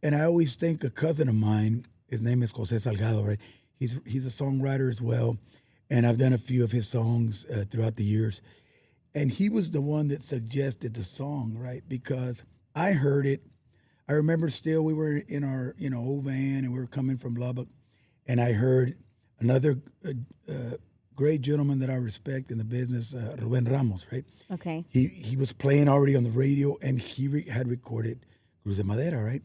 And I always think a cousin of mine, his name is Jose Salgado, right? He's a songwriter as well. And I've done a few of his songs throughout the years. And he was the one that suggested the song, right? Because I heard it. I remember still we were in our old van and we were coming from Lubbock, and I heard another great gentleman that I respect in the business, Ruben Ramos, right? Okay. He was playing already on the radio, and he had recorded Cruz de Madera, right?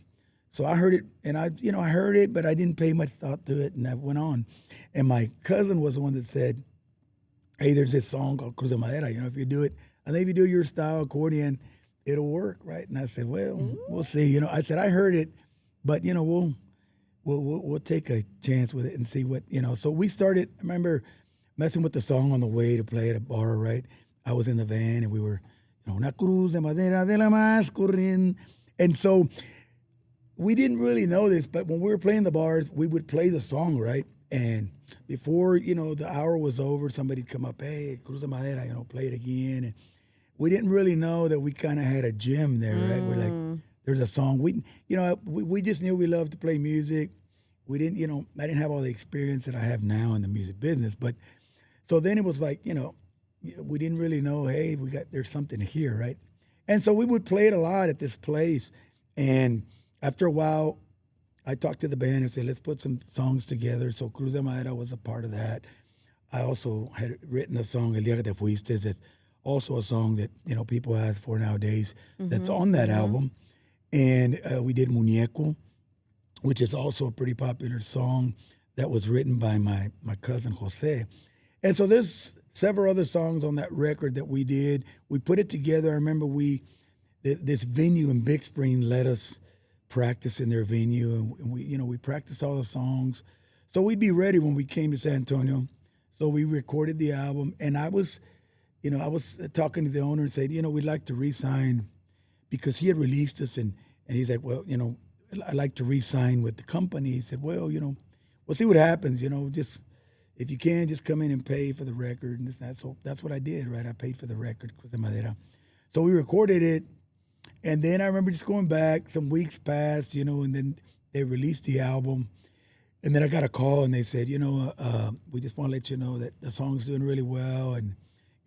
So I heard it, and I heard it, but I didn't pay much thought to it, and that went on. And my cousin was the one that said, hey, there's this song called Cruz de Madera. If you do it, I think if you do your style accordion, it'll work, right? And I said, well, we'll see. I said, I heard it, but, we'll take a chance with it and see what, So we started, I remember messing with the song on the way to play at a bar, right? I was in the van, and we were, una cruz de madera de la más corriente. And so we didn't really know this, but when we were playing the bars, we would play the song, right? And before, the hour was over, somebody'd come up, hey, Cruz de Madera, play it again. And we didn't really know that we kind of had a gem there, right? We're like, there's a song. We just knew we loved to play music. We didn't, I didn't have all the experience that I have now in the music business. But so then it was like, we didn't really know, hey, there's something here, right? And so we would play it a lot at this place. And after a while, I talked to the band and said, let's put some songs together. So Cruz de Madera was a part of that. I also had written a song, El Día que Te Fuiste, that's also a song that, people ask for nowadays, that's on that album. And we did Muñeco, which is also a pretty popular song that was written by my cousin Jose. And so there's several other songs on that record that we did. We put it together. I remember this venue in Big Spring let us practice in their venue, and we practiced all the songs, so we'd be ready when we came to San Antonio. So we recorded the album, and I was talking to the owner and said, we'd like to re-sign, because he had released us, and he's like, well, I'd like to re-sign with the company. He said, well, we'll see what happens, just if you can, just come in and pay for the record and this and that. So that's what I did, right? I paid for the record, Cruz de Madera. So we recorded it. And then I remember just going back, some weeks passed, and then they released the album. And then I got a call, and they said, we just want to let you know that the song's doing really well. And,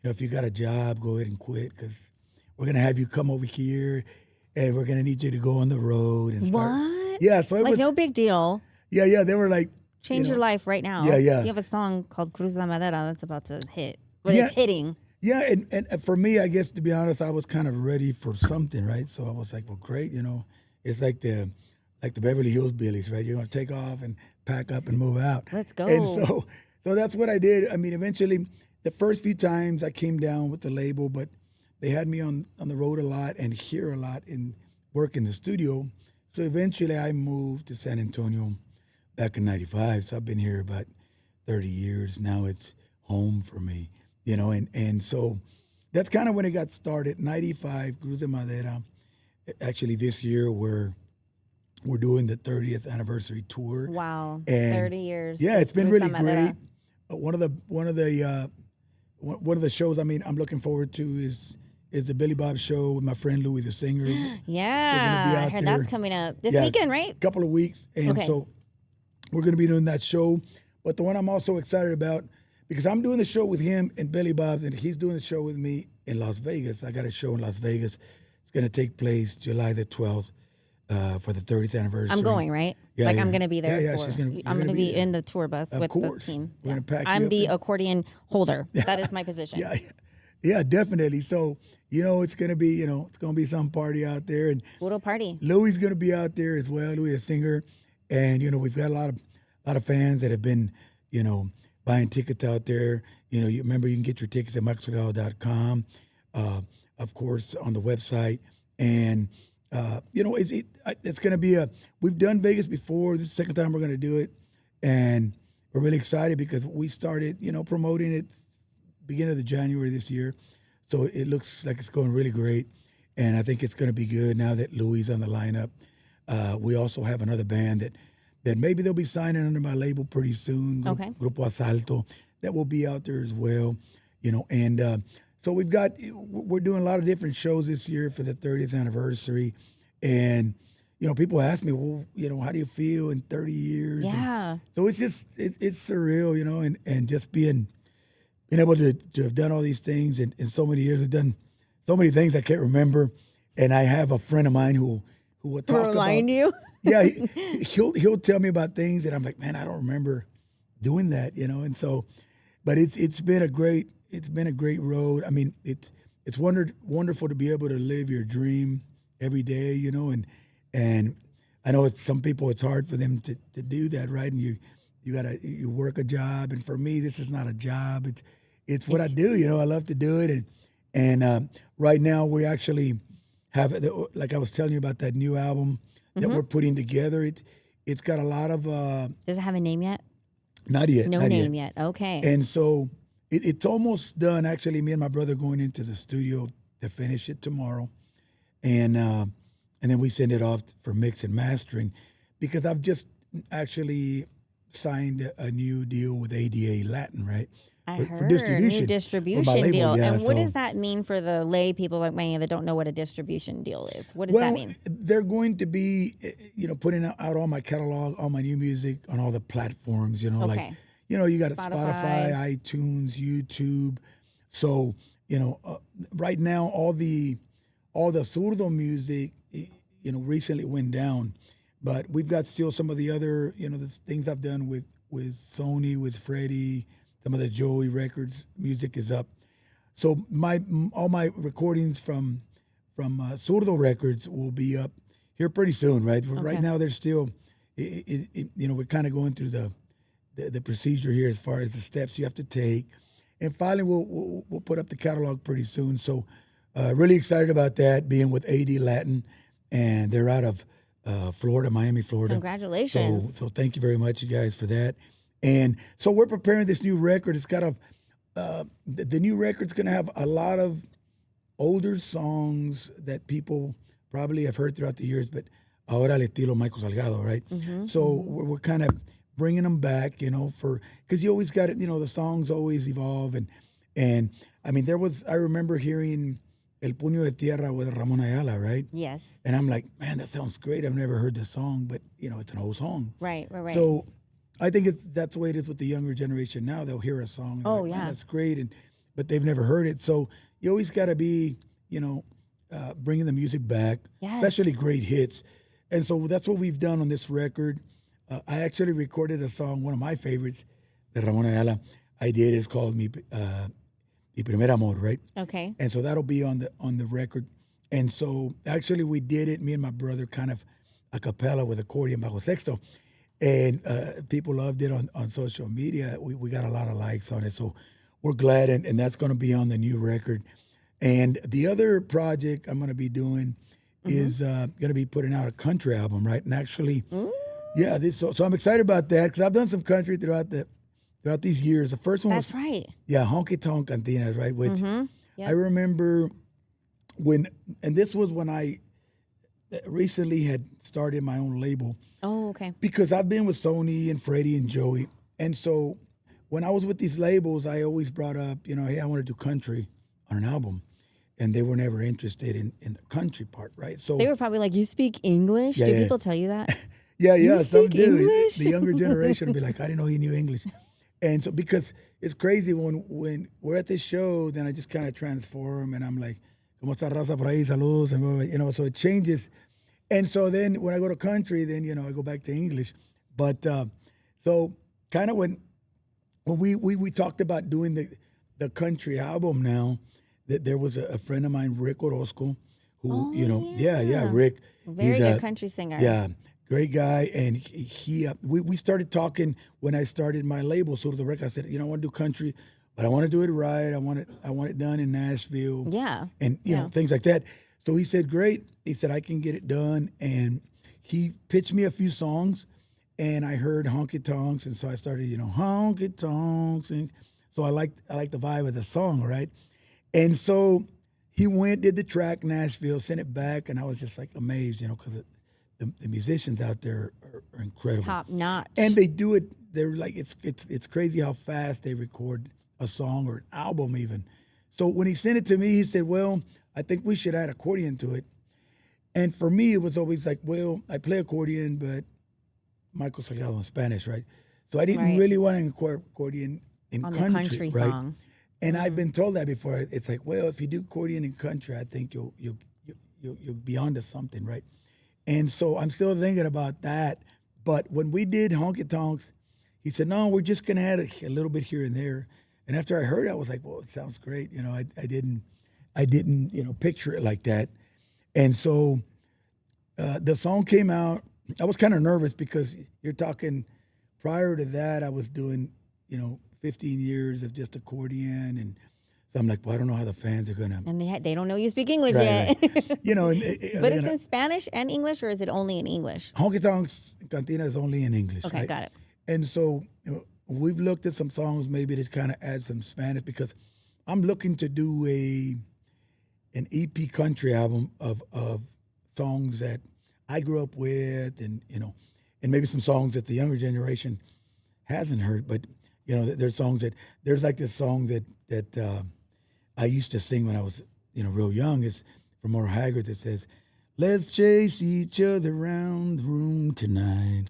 if you got a job, go ahead and quit, because we're going to have you come over here, and we're going to need you to go on the road and start. What? Yeah, so it was. No big deal. Yeah, they were like. Change your life right now. Yeah. You have a song called Cruz de Madera that's about to hit. But it's hitting. Yeah, and for me, I guess, to be honest, I was kind of ready for something, right? So I was like, well, great, it's like the Beverly Hills Billies, right? You're going to take off and pack up and move out. Let's go. And so that's what I did. I mean, eventually, the first few times I came down with the label, but they had me on the road a lot and here a lot and work in the studio. So eventually I moved to San Antonio back in 95. So I've been here about 30 years. Now it's home for me. And so that's kind of when it got started. 95, Cruz de Madera. Actually, this year we're doing the 30th anniversary tour. Wow, and 30 years. Yeah, it's been Cruz really de Madera. great. One of the shows I'm looking forward to is the Billy Bob show with my friend Louis the singer. Yeah, I heard that's coming up this weekend, right? A couple of weeks, and so we're going to be doing that show. But the one I'm also excited about, because I'm doing the show with him and Billy Bob's, and he's doing the show with me in Las Vegas. I got a show in Las Vegas. It's going to take place July the 12th for the 30th anniversary. I'm going, right? Yeah, I'm going to be there. Yeah, I'm going to be in the tour bus with the team. We're going to pack I'm you up the accordion holder. That is my position. Yeah, definitely. So, it's going to be, it's going to be some party out there. And Puro party. Louis is going to be out there as well. Louis, a singer. And, we've got a lot of fans that have been, buying tickets out there. You remember, you can get your tickets at MikeSalgado.com, of course, on the website. And, it's going to be we've done Vegas before. This is the second time we're going to do it. And we're really excited because we started, promoting it beginning of the January this year. So it looks like it's going really great. And I think it's going to be good now that Louis is on the lineup. We also have another band that maybe they'll be signing under my label pretty soon. Grupo Asalto, that will be out there as well. And so we're doing a lot of different shows this year for the 30th anniversary. And, people ask me, well, how do you feel in 30 years? Yeah. And so it's just, it's surreal, and just being being able to have done all these things in so many years. I've done so many things I can't remember. And I have a friend of mine who will talk Remind about. you? Yeah, he'll tell me about things that I'm like, man, I don't remember doing that, you know. And so, but it's been a great road. I mean, it's wonderful to be able to live your dream every day, you know. And I know some people it's hard for them to do that, right? And you work a job, and for me, this is not a job. It's what I do, you know. I love to do it, and right now we actually have, like I was telling you about that new album that we're putting together. It's got a lot of. Does it have a name yet? Not yet. No name yet. Okay. And so it's almost done. Actually, me and my brother going into the studio to finish it tomorrow, and then we send it off for mix and mastering, because I've just actually signed a new deal with ADA Latin, right? I heard for distribution. New distribution label, deal. yeah, and what so- does that mean for the lay people like me that don't know what a distribution deal is? What does that mean? They're going to be, you know, putting out all my catalog, all my new music on all the platforms, you know, Okay. like, you know, you got Spotify. Spotify, iTunes, YouTube. So, you know, right now, all the zurdo music, you know, recently went down, but we've got still some of the other, you know, the things I've done with Sony, with Freddie, some of the Joey Records music is up. So all my recordings from Zurdo Records will be up here pretty soon, right? Okay. Right now, they're still, you know, we're kind of going through the procedure here as far as the steps you have to take, and finally we'll put up the catalog pretty soon. So really excited about that, being with AD Latin, and they're out of Florida, Miami, Florida. Congratulations. So thank you very much, you guys, for that. And so we're preparing this new record. It's got the new record's going to have a lot of older songs that people probably have heard throughout the years, but ahora al estilo Michael Salgado, right? So we're kind of bringing them back, you know, because you always got it, you know, the songs always evolve. And I mean, I remember hearing El Puño de Tierra with Ramon Ayala, right? Yes. And I'm like, man, that sounds great. I've never heard this song, but, you know, it's an old song. Right. So I think that's the way it is with the younger generation now. They'll hear a song. And Oh, like, man, yeah. that's great. But they've never heard it. So you always got to be, you know, bringing the music back, Yes. especially great hits. And so that's what we've done on this record. I actually recorded a song, one of my favorites, de Ramon Ayala. I did. It's called Mi Primer Amor, right? Okay. And so that'll be on the record. And so actually we did it, me and my brother, kind of a cappella with accordion bajo sexto. And people loved it on social media. We got a lot of likes on it. So we're glad, and that's going to be on the new record. And the other project I'm going to be doing is going to be putting out a country album, right? And actually, yeah, so I'm excited about that, because I've done some country throughout these years. The first one That's was right. yeah, Honky Tonk Cantinas, right? Which Yep. I remember and this was when I recently had started my own label, Oh, okay. because I've been with Sony and Freddie and Joey. And so when I was with these labels, I always brought up, you know, hey, I want to do country on an album. And they were never interested in the country part, right? So They were probably like, "You speak English?" Yeah, Do yeah. people tell you that? yeah, You some speak do. English? The younger generation would be like, I didn't know he knew English. And so, because it's crazy when we're at this show, then I just kind of transform, and I'm like, ¿Cómo está raza por ahí? Saludos, and, you know, so it changes. And so then when I go to country, then, you know, I go back to English. But so kind of when we talked about doing the country album now, that there was a friend of mine, Rick Orozco, who, Oh, you know, yeah. yeah, Rick. Very he's good a- country singer. Yeah, great guy. And we started talking when I started my label, Sort of the Record. I said, you know, I want to do country, but I want to do it right. I want it done in Nashville. Yeah. And, you know, things like that. So he said, great. He said, I can get it done. And he pitched me a few songs, and I heard Honky Tonks. And so I started, you know, Honky Tonks. And so I liked the vibe of the song, right? And so he did the track, Nashville, sent it back. And I was just like amazed, you know, because the musicians out there are incredible. Top notch. And they do it, they're like, it's crazy how fast they record a song or an album even. So when he sent it to me, he said, well, I think we should add accordion to it. And for me, it was always like, well, I play accordion, but Michael Salgado in Spanish, right? So I didn't Right. really want to incorporate accordion in on country, the country right? song. And I've been told that before. It's like, well, if you do accordion in country, I think you'll be onto something, right? And so I'm still thinking about that. But when we did Honky Tonks, he said, no, we're just gonna add a little bit here and there. And after I heard it, I was like, well, it sounds great. You know, I didn't picture it like that. And so the song came out. I was kind of nervous because you're talking prior to that, I was doing, 15 years of just accordion. And so I'm like, well, I don't know how the fans are going to. And they don't know you speak English yet. Right. But it's in Spanish and English, or is it only in English? Honky Tonks Cantina is only in English. Okay, right? got it. And so we've looked at some songs maybe to kind of add some Spanish because I'm looking to do an EP country album of songs that I grew up with, and maybe some songs that the younger generation hasn't heard. But there's songs there's like this song that I used to sing when I was real young. It's from Merle Haggard that says, "Let's chase each other around the room tonight.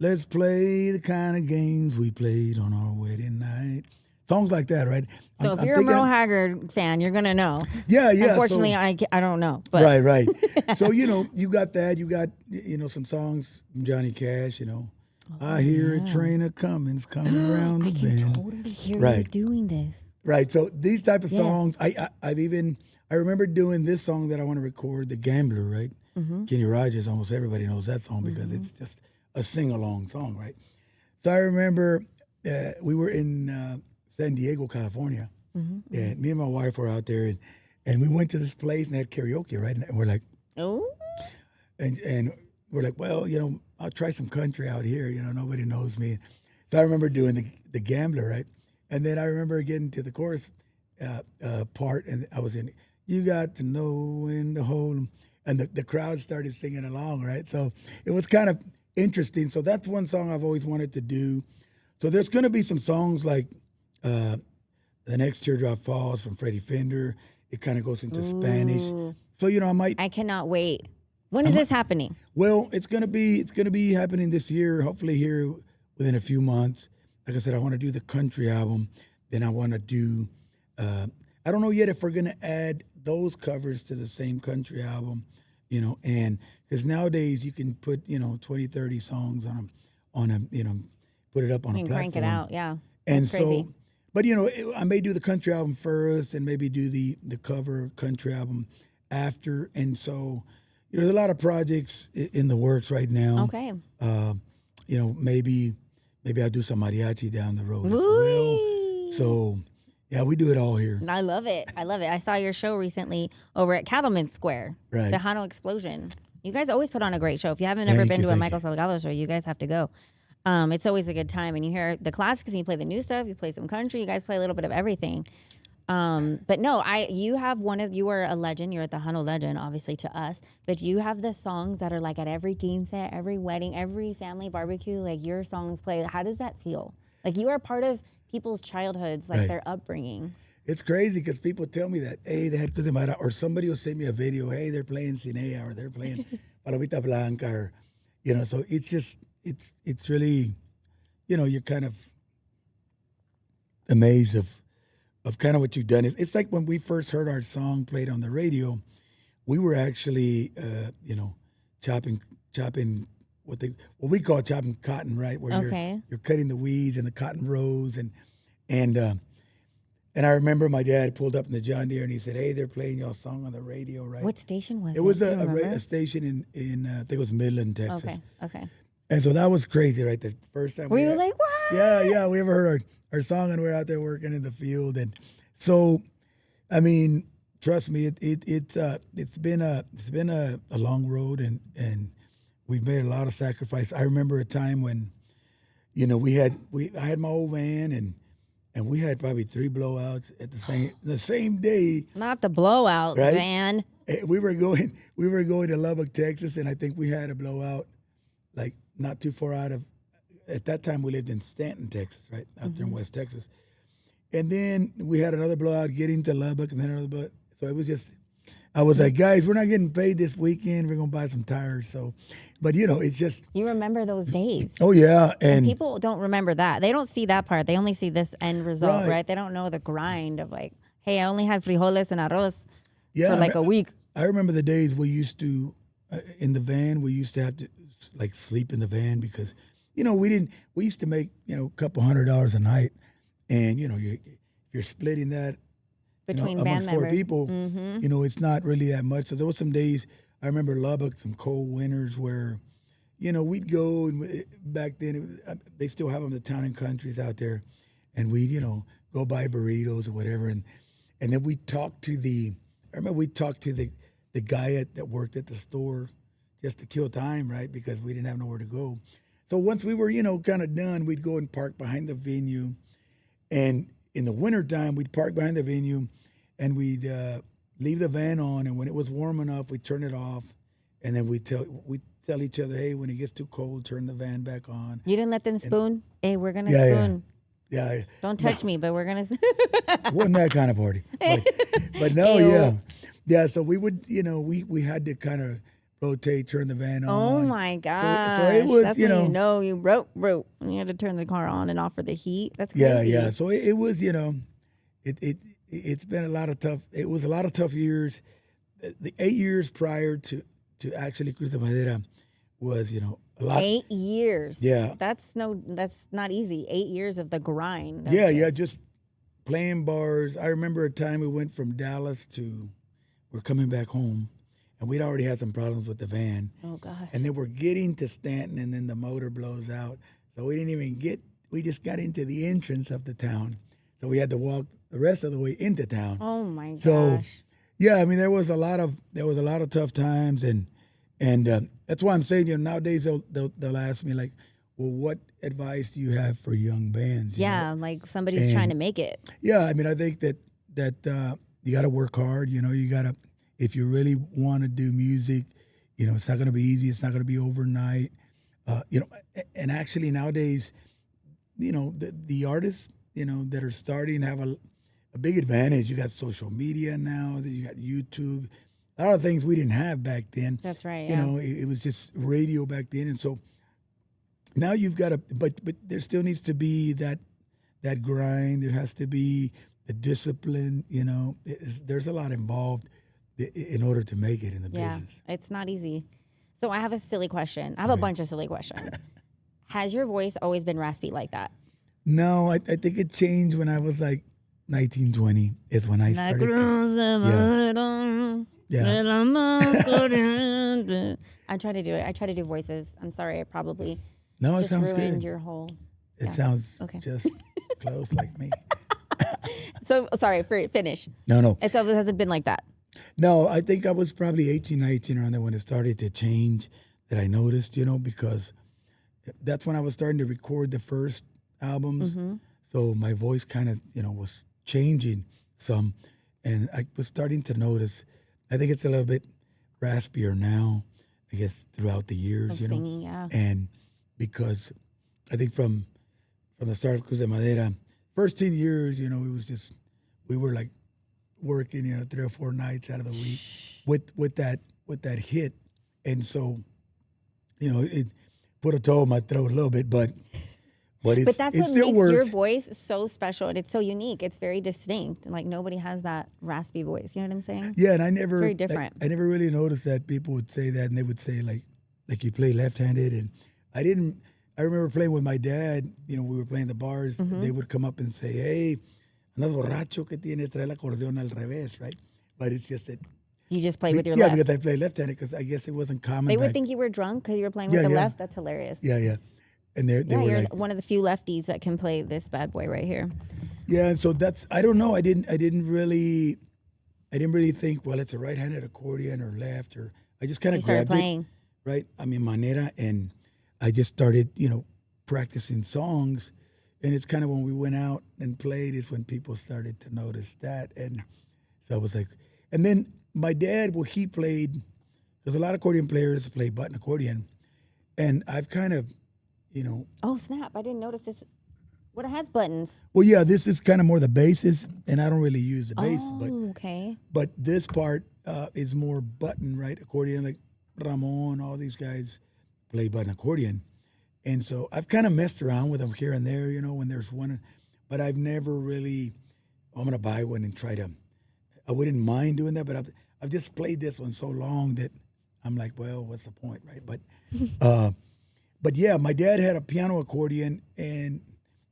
Let's play the kind of games we played on our wedding night." Songs like that, right? So if you're a Merle Haggard fan, you're gonna know. Yeah. Unfortunately, so, I don't know. But. Right. So you got that. You got some songs from Johnny Cash. I hear a train of coming around the bend. I can totally hear you doing this. Right. So these type of songs, I remember doing this song that I want to record, "The Gambler," right? Mm-hmm. Kenny Rogers. Almost everybody knows that song because it's just a sing-along song, right? So I remember we were in San Diego, California, and me and my wife were out there, and we went to this place and they had karaoke, right? And we're like, oh, and we're like, well, I'll try some country out here. Nobody knows me. So I remember doing the Gambler, right? And then I remember getting to the chorus part, and I was in, "You got to know when to hold 'em," and the crowd started singing along, right? So it was kind of interesting. So that's one song I've always wanted to do. So there's going to be some songs like "The Next Teardrop Falls" from Freddie Fender. It kind of goes into Spanish. So I cannot wait. When is this happening? Well, it's gonna be happening this year. Hopefully here within a few months. Like I said, I want to do the country album. Then I want to do. I don't know yet if we're gonna add those covers to the same country album. And because nowadays you can put 20, 30 songs on a put it up on a platform. Crank it out, yeah. And that's crazy. so, but I may do the country album first, and maybe do the cover country album after. And so, there's a lot of projects in the works right now. Okay. Maybe I'll do some mariachi down the road as well. So, yeah, we do it all here. I love it. I saw your show recently over at Cattleman Square, right. the Hano Explosion. You guys always put on a great show. If you haven't ever been to a Michael Salgado show, you guys have to go. It's always a good time, and you hear the classics, and you play the new stuff. You play some country. You guys play a little bit of everything. But no, you are a legend. You're at the Hano legend, obviously to us. But you have the songs that are like at every quince, every wedding, every family barbecue. Like your songs play. How does that feel? Like you are part of people's childhoods, like their upbringing. It's crazy because people tell me that, hey, they had Cruz, or somebody will send me a video, hey, they're playing Cinea, or they're playing Palomita Blanca, or so it's just it's really, you're kind of amazed of kind of what you've done. It's like when we first heard our song played on the radio, we were actually, chopping what we call chopping cotton, right? Where you're cutting the weeds and the cotton rows, and I remember my dad pulled up in the John Deere and he said, "Hey, they're playing your song on the radio, right?" What station was it? It was a station in I think it was Midland, Texas. Okay. And so that was crazy, right? The first time were you like, what? Yeah. We ever heard our song, and we're out there working in the field, and so, I mean, trust me, it's been a long road, and we've made a lot of sacrifice. I remember a time when, I had my old van, and we had probably 3 blowouts at the same day. Not the blowout right? van. We were going to Lubbock, Texas, and I think we had a blowout, like not too far out of. At that time, we lived in Stanton, Texas, right out there in West Texas, and then we had another blowout getting to Lubbock, and then another blowout. So it was just, I was like, guys, we're not getting paid this weekend. We're gonna buy some tires. So, but it's just. You remember those days. Oh yeah, And people don't remember that. They don't see that part. They only see this end result, right? They don't know the grind of like, hey, I only had frijoles and arroz for like a week. I remember the days we used to, in the van, we used to have to like sleep in the van because, we used to make, a couple $100 a night. And, you're splitting that Between among band four members. people, it's not really that much. So there was some days, I remember Lubbock, some cold winters where, we'd go and back then they still have them, the town and countries out there, and we'd go buy burritos or whatever, and then we'd talk to the guy that worked at the store just to kill time, right? Because we didn't have nowhere to go. So once we were kind of done, we'd go and park behind the venue, and in the wintertime we'd park behind the venue, and we'd leave the van on, and when it was warm enough, we'd turn it off, and then we'd tell each other, hey, when it gets too cold, turn the van back on. You didn't let them spoon? Hey, we're going to spoon. Yeah. Don't touch me, but we're going to. Wasn't that kind of party. But no, Ew. yeah. Yeah, so we would, we had to kind of rotate, turn the van on. Oh, my gosh. So it was, That's when you wrote. And you had to turn the car on and off for the heat. That's crazy. Yeah. So it was, it's been a lot of tough. It was a lot of tough years. The 8 years prior to actually Cruz de Madera was, a lot. 8 years. Yeah. That's not easy. 8 years of the grind. Just playing bars. I remember a time we went from Dallas we're coming back home, and we'd already had some problems with the van. Oh, gosh. And then we're getting to Stanton, and then the motor blows out. So we didn't even we just got into the entrance of the town. So we had to walk the rest of the way into town. Oh, my gosh. So, yeah, I mean, there was a lot of tough times, and that's why I'm saying, nowadays they'll ask me like, well, what advice do you have for young bands? Yeah, like somebody's trying to make it. Yeah, I mean, I think that you got to work hard. You got to, if you really want to do music, it's not going to be easy. It's not going to be overnight. And actually nowadays, the artists, that are starting have a big advantage. You got social media now. You got YouTube. A lot of things we didn't have back then. That's right. Yeah. It was just radio back then, and so now you've got to. But there still needs to be that grind. There has to be the discipline. There's a lot involved in order to make it in the business. Yeah, it's not easy. So I have a silly question. I have a bunch of silly questions. Has your voice always been raspy like that? No, I think it changed when I was like 19, 20 is when I started to. Yeah. I try to do it. I try to do voices. I'm sorry, I probably No, it just sounds ruined good. your whole. It sounds Okay. just close like me. So sorry, finish. No. It hasn't been like that. No, I think I was probably 18, 19 around there when it started to change that I noticed, because that's when I was starting to record the first albums. Mm-hmm. So my voice kind of, was changing some. And I was starting to notice, I think it's a little bit raspier now, I guess, throughout the years, Of singing, yeah. And because I think from the start of Cruz de Madera, first 10 years, it was just, we were like working, 3 or 4 nights out of the week with that hit. And so, it put a toe in my throat a little bit, but that's what it makes still works. your voice so special, and it's so unique. It's very distinct. Like nobody has that raspy voice. You know what I'm saying? Yeah, and I never It's very different. I never really noticed that people would say that, and they would say like you play left-handed, and I didn't. I remember playing with my dad. We were playing the bars. Mm-hmm. They would come up and say, "Hey, andas borracho que tiene trae el acordeón al revés," right? But it's just that. You just play with your yeah, left. because I play left-handed because I guess it wasn't common. They would back. think you were drunk because you were playing with the left. That's hilarious. Yeah. And they were you're like, one of the few lefties that can play this bad boy right here. yeah, and so that's, I don't know. I didn't really think, well, it's a right-handed accordion or left, or I just kind of started grabbed playing. it, right? I mean, manera, and I just started, practicing songs, and it's kind of when we went out and played is when people started to notice that, and so I was like, and then my dad, well, he played, because a lot of accordion players play button accordion, and I've kind of, Oh, snap. I didn't notice this. What, it has buttons? well, yeah, this is kind of more the basses, and I don't really use the bass, Oh, but okay. But this part, is more button, right? Accordion, like Ramon, all these guys play button accordion. And so I've kind of messed around with them here and there, when there's one, but I've never really, I'm going to buy one and try to, I wouldn't mind doing that, but I've just played this one so long that I'm like, well, what's the point, right? But yeah, my dad had a piano accordion, and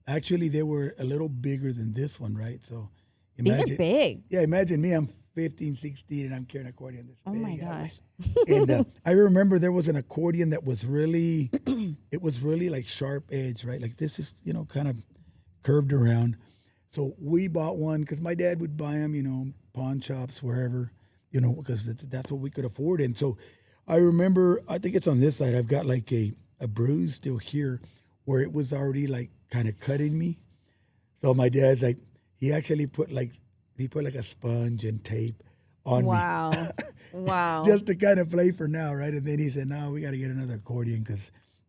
actually they were a little bigger than this one, right? So These are big. Yeah, imagine me, I'm 15, 16, and I'm carrying an accordion this big. Oh my gosh. And I remember there was an accordion that was really, it was really like sharp edge, right? Like this is, kind of curved around. So we bought one because my dad would buy them, pawn shops, wherever, because that's what we could afford. And so I remember, I think it's on this side, I've got like a bruise still here where it was already like kind of cutting me. So my dad's like, he actually put like a sponge and tape on me. Wow. Just to kind of play for now, right? And then he said, no, we got to get another accordion because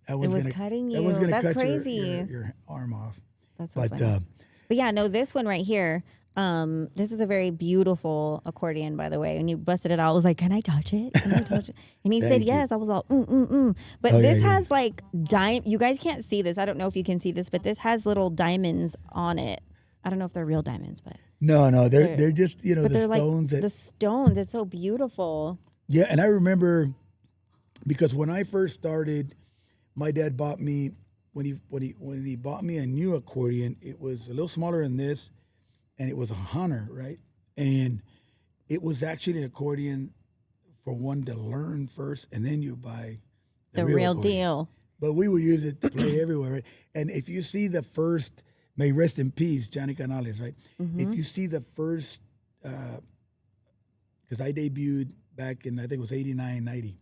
that was going to cutting you. That was going to That's cut crazy. your arm off. That's so funny. But yeah, no, this one right here, this is a very beautiful accordion, by the way. And you busted it out. I was like, can I touch it? Can I touch it? And he said yes. I was all, But this has like, you guys can't see this. I don't know if you can see this, but this has little diamonds on it. I don't know if they're real diamonds, but. No, they're just, the they're stones. Like the stones. It's so beautiful. Yeah, and I remember because when I first started, my dad bought me, when he bought me a new accordion, it was a little smaller than this, and it was a Hunter, right? And it was actually an accordion for one to learn first, and then you buy the real accordion. deal. But we would use it to play everywhere, right? And if you see the first, may rest in peace, Johnny Canales, right? Mm-hmm. If you see the first, because I debuted back in, I think it was 89, 90.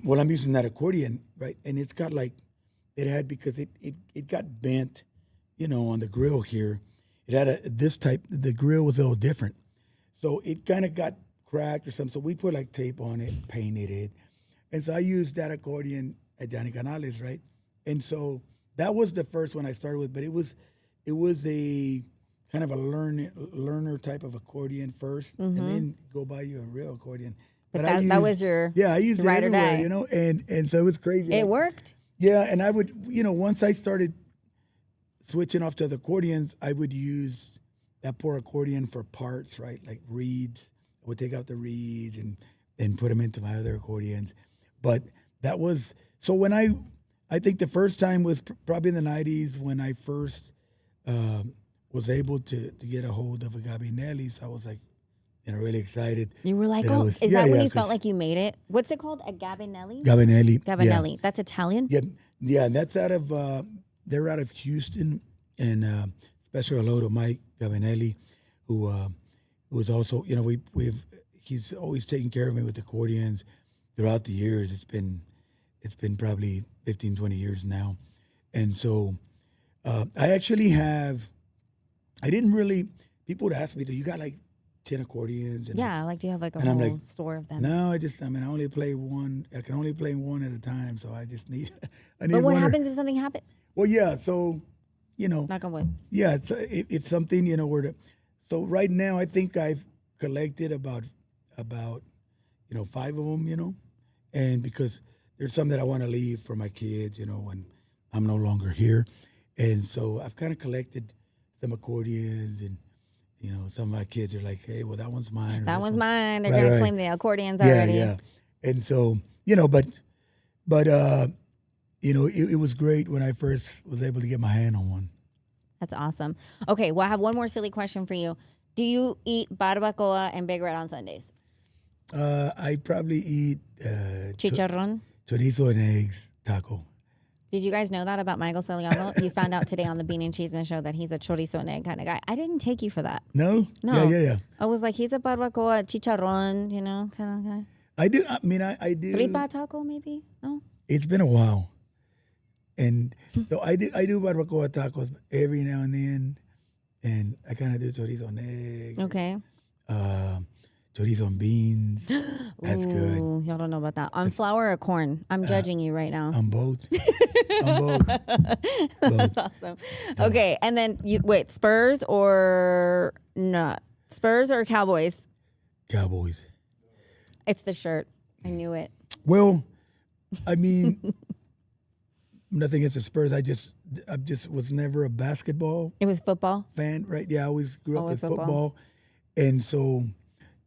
Well, I'm using that accordion, right? And it's got like, it had, because it got bent, on the grill here. It had this type, the grill was a little different. So it kind of got cracked or something. So we put like tape on it, painted it. And so I used that accordion at Johnny Canales, right? And so that was the first one I started with, but it was a kind of a learner type of accordion first, and then go buy you a real accordion. But that was your I used it ride or everywhere, die. and so it was crazy. It worked. Yeah, and I would, once I started switching off to the accordions, I would use that poor accordion for parts, right? Like reeds. I would take out the reeds and put them into my other accordions. But that was, so when I think the first time was probably in the 90s when I first was able to get a hold of a Gabinelli. So I was like, really excited. You were like, that when you felt like you made it? What's it called? A Gabinelli? Gabinelli. Gabinelli. Yeah. That's Italian? Yeah, and that's out of, they're out of Houston. And special hello to Mike Gabinelli, who was also, he's always taken care of me with accordions throughout the years. It's been probably 15, 20 years now. And so I actually have, people would ask me, do you got like 10 accordions? And do you have like a whole store of them? No, I only play one. I can only play one at a time, so I just need But what happens if something happens? Well, yeah, so, knock on wood. Yeah, if something, were to, so right now I think I've collected about 5 of them, and because there's some that I want to leave for my kids, when I'm no longer here. And so I've kind of collected some accordions, and, some of my kids are like, hey, well, that one's mine. That one's mine. They're going to claim the accordions already. Yeah. And so, but it was great when I first was able to get my hand on one. That's awesome. Okay, well, I have one more silly question for you. Do you eat barbacoa and Big Red on Sundays? I probably eat chicharrón, chorizo and eggs taco. Did you guys know that about Michael Salgado? You found out today on the Bean and Chisme show that he's a chorizo and egg kind of guy. I didn't take you for that. No? Yeah. I was like, he's a barbacoa, chicharrón, kind of guy. I do. I mean, I do. Tripa taco, maybe? No? It's been a while. And so I do barbacoa tacos every now and then. And I kind of do chorizo and egg. Okay. Chorizo and beans. That's good. Y'all don't know about that. On flour or corn? I'm judging you right now. On both. Both. That's awesome. Okay, and then Spurs or not? Spurs or Cowboys? Cowboys. It's the shirt. I knew it. Well, I mean, nothing against the Spurs. I just was never a basketball It was football. fan, right? Yeah, I always grew up Always with football. football. And so,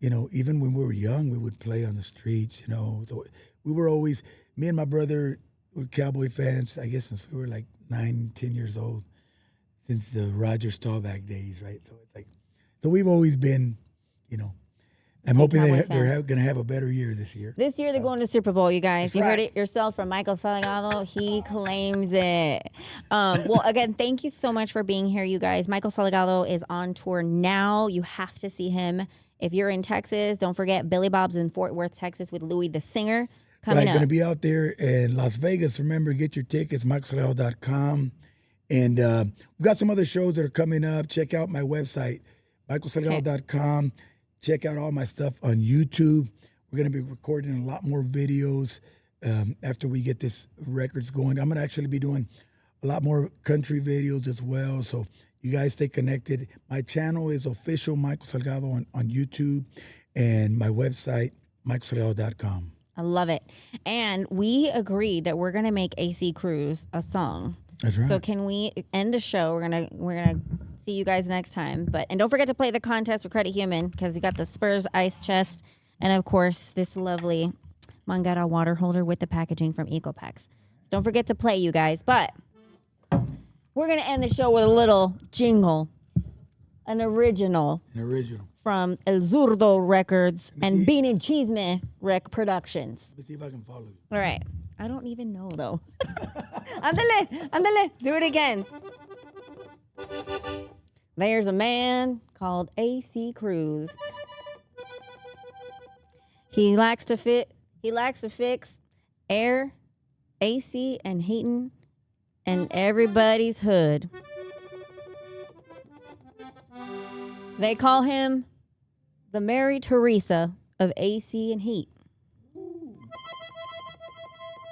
even when we were young, we would play on the streets, So we were always, me and my brother were Cowboy fans, I guess, since we were like 9, 10 years old, since the Roger Staubach days, right? So it's like, so we've always been, I'm hoping Cowboys they're fan. going to have a better year this year. This year they're going to Super Bowl, you guys. That's You heard right. it yourself from Michael Salgado. He claims it. Well, again, thank you so much for being here, you guys. Michael Salgado is on tour now. You have to see him. If you're in Texas, don't forget Billy Bob's in Fort Worth, Texas with Louis the Singer coming Going up. to be out there in Las Vegas. Remember, get your tickets, michaelsalgado.com. And we've got some other shows that are coming up. Check out my website, michaelsalgado.com. Check out all my stuff on YouTube. We're going to be recording a lot more videos after we get this records going. I'm going to actually be doing a lot more country videos as well. So you guys stay connected. My channel is official Michael Salgado on YouTube, and my website, michaelsalgado.com. I love it. And we agreed that we're going to make AC Cruz a song. That's right. So can we end the show? We're gonna see you guys next time. And don't forget to play the contest for Credit Human, because you got the Spurs ice chest, and of course this lovely Mangara water holder with the packaging from EcoPax. So don't forget to play, you guys. But we're gonna end the show with a little jingle, an original from El Zurdo Records and Bean and Chisme Productions. Let me see if I can follow you. All right. I don't even know, though. Andale. Do it again. There's a man called AC Cruz. He likes to fix air, AC, and heating in everybody's hood. They call him the Mary Teresa of AC and heat.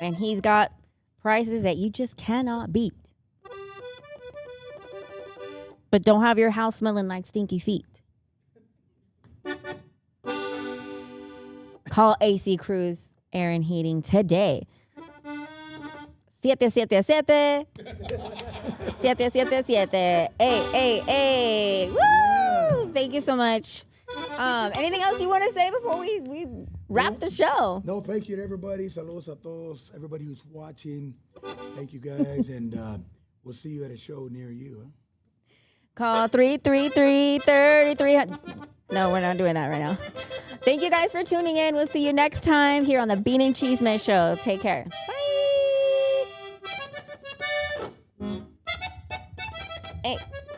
And he's got prices that you just cannot beat. But don't have your house smelling like stinky feet. Call AC Cruz Air and Heating today. 777 777 Hey. Woo! Thank you so much. Anything else you want to say before we wrap the show? No, thank you to everybody. Saludos a todos. Everybody who's watching. Thank you guys. And we'll see you at a show near you. Huh? Call 333-3300. No, we're not doing that right now. Thank you guys for tuning in. We'll see you next time here on the Bean and Chisme Show. Take care. Bye.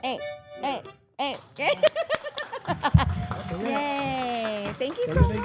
Hey. Yay. Thank you so much.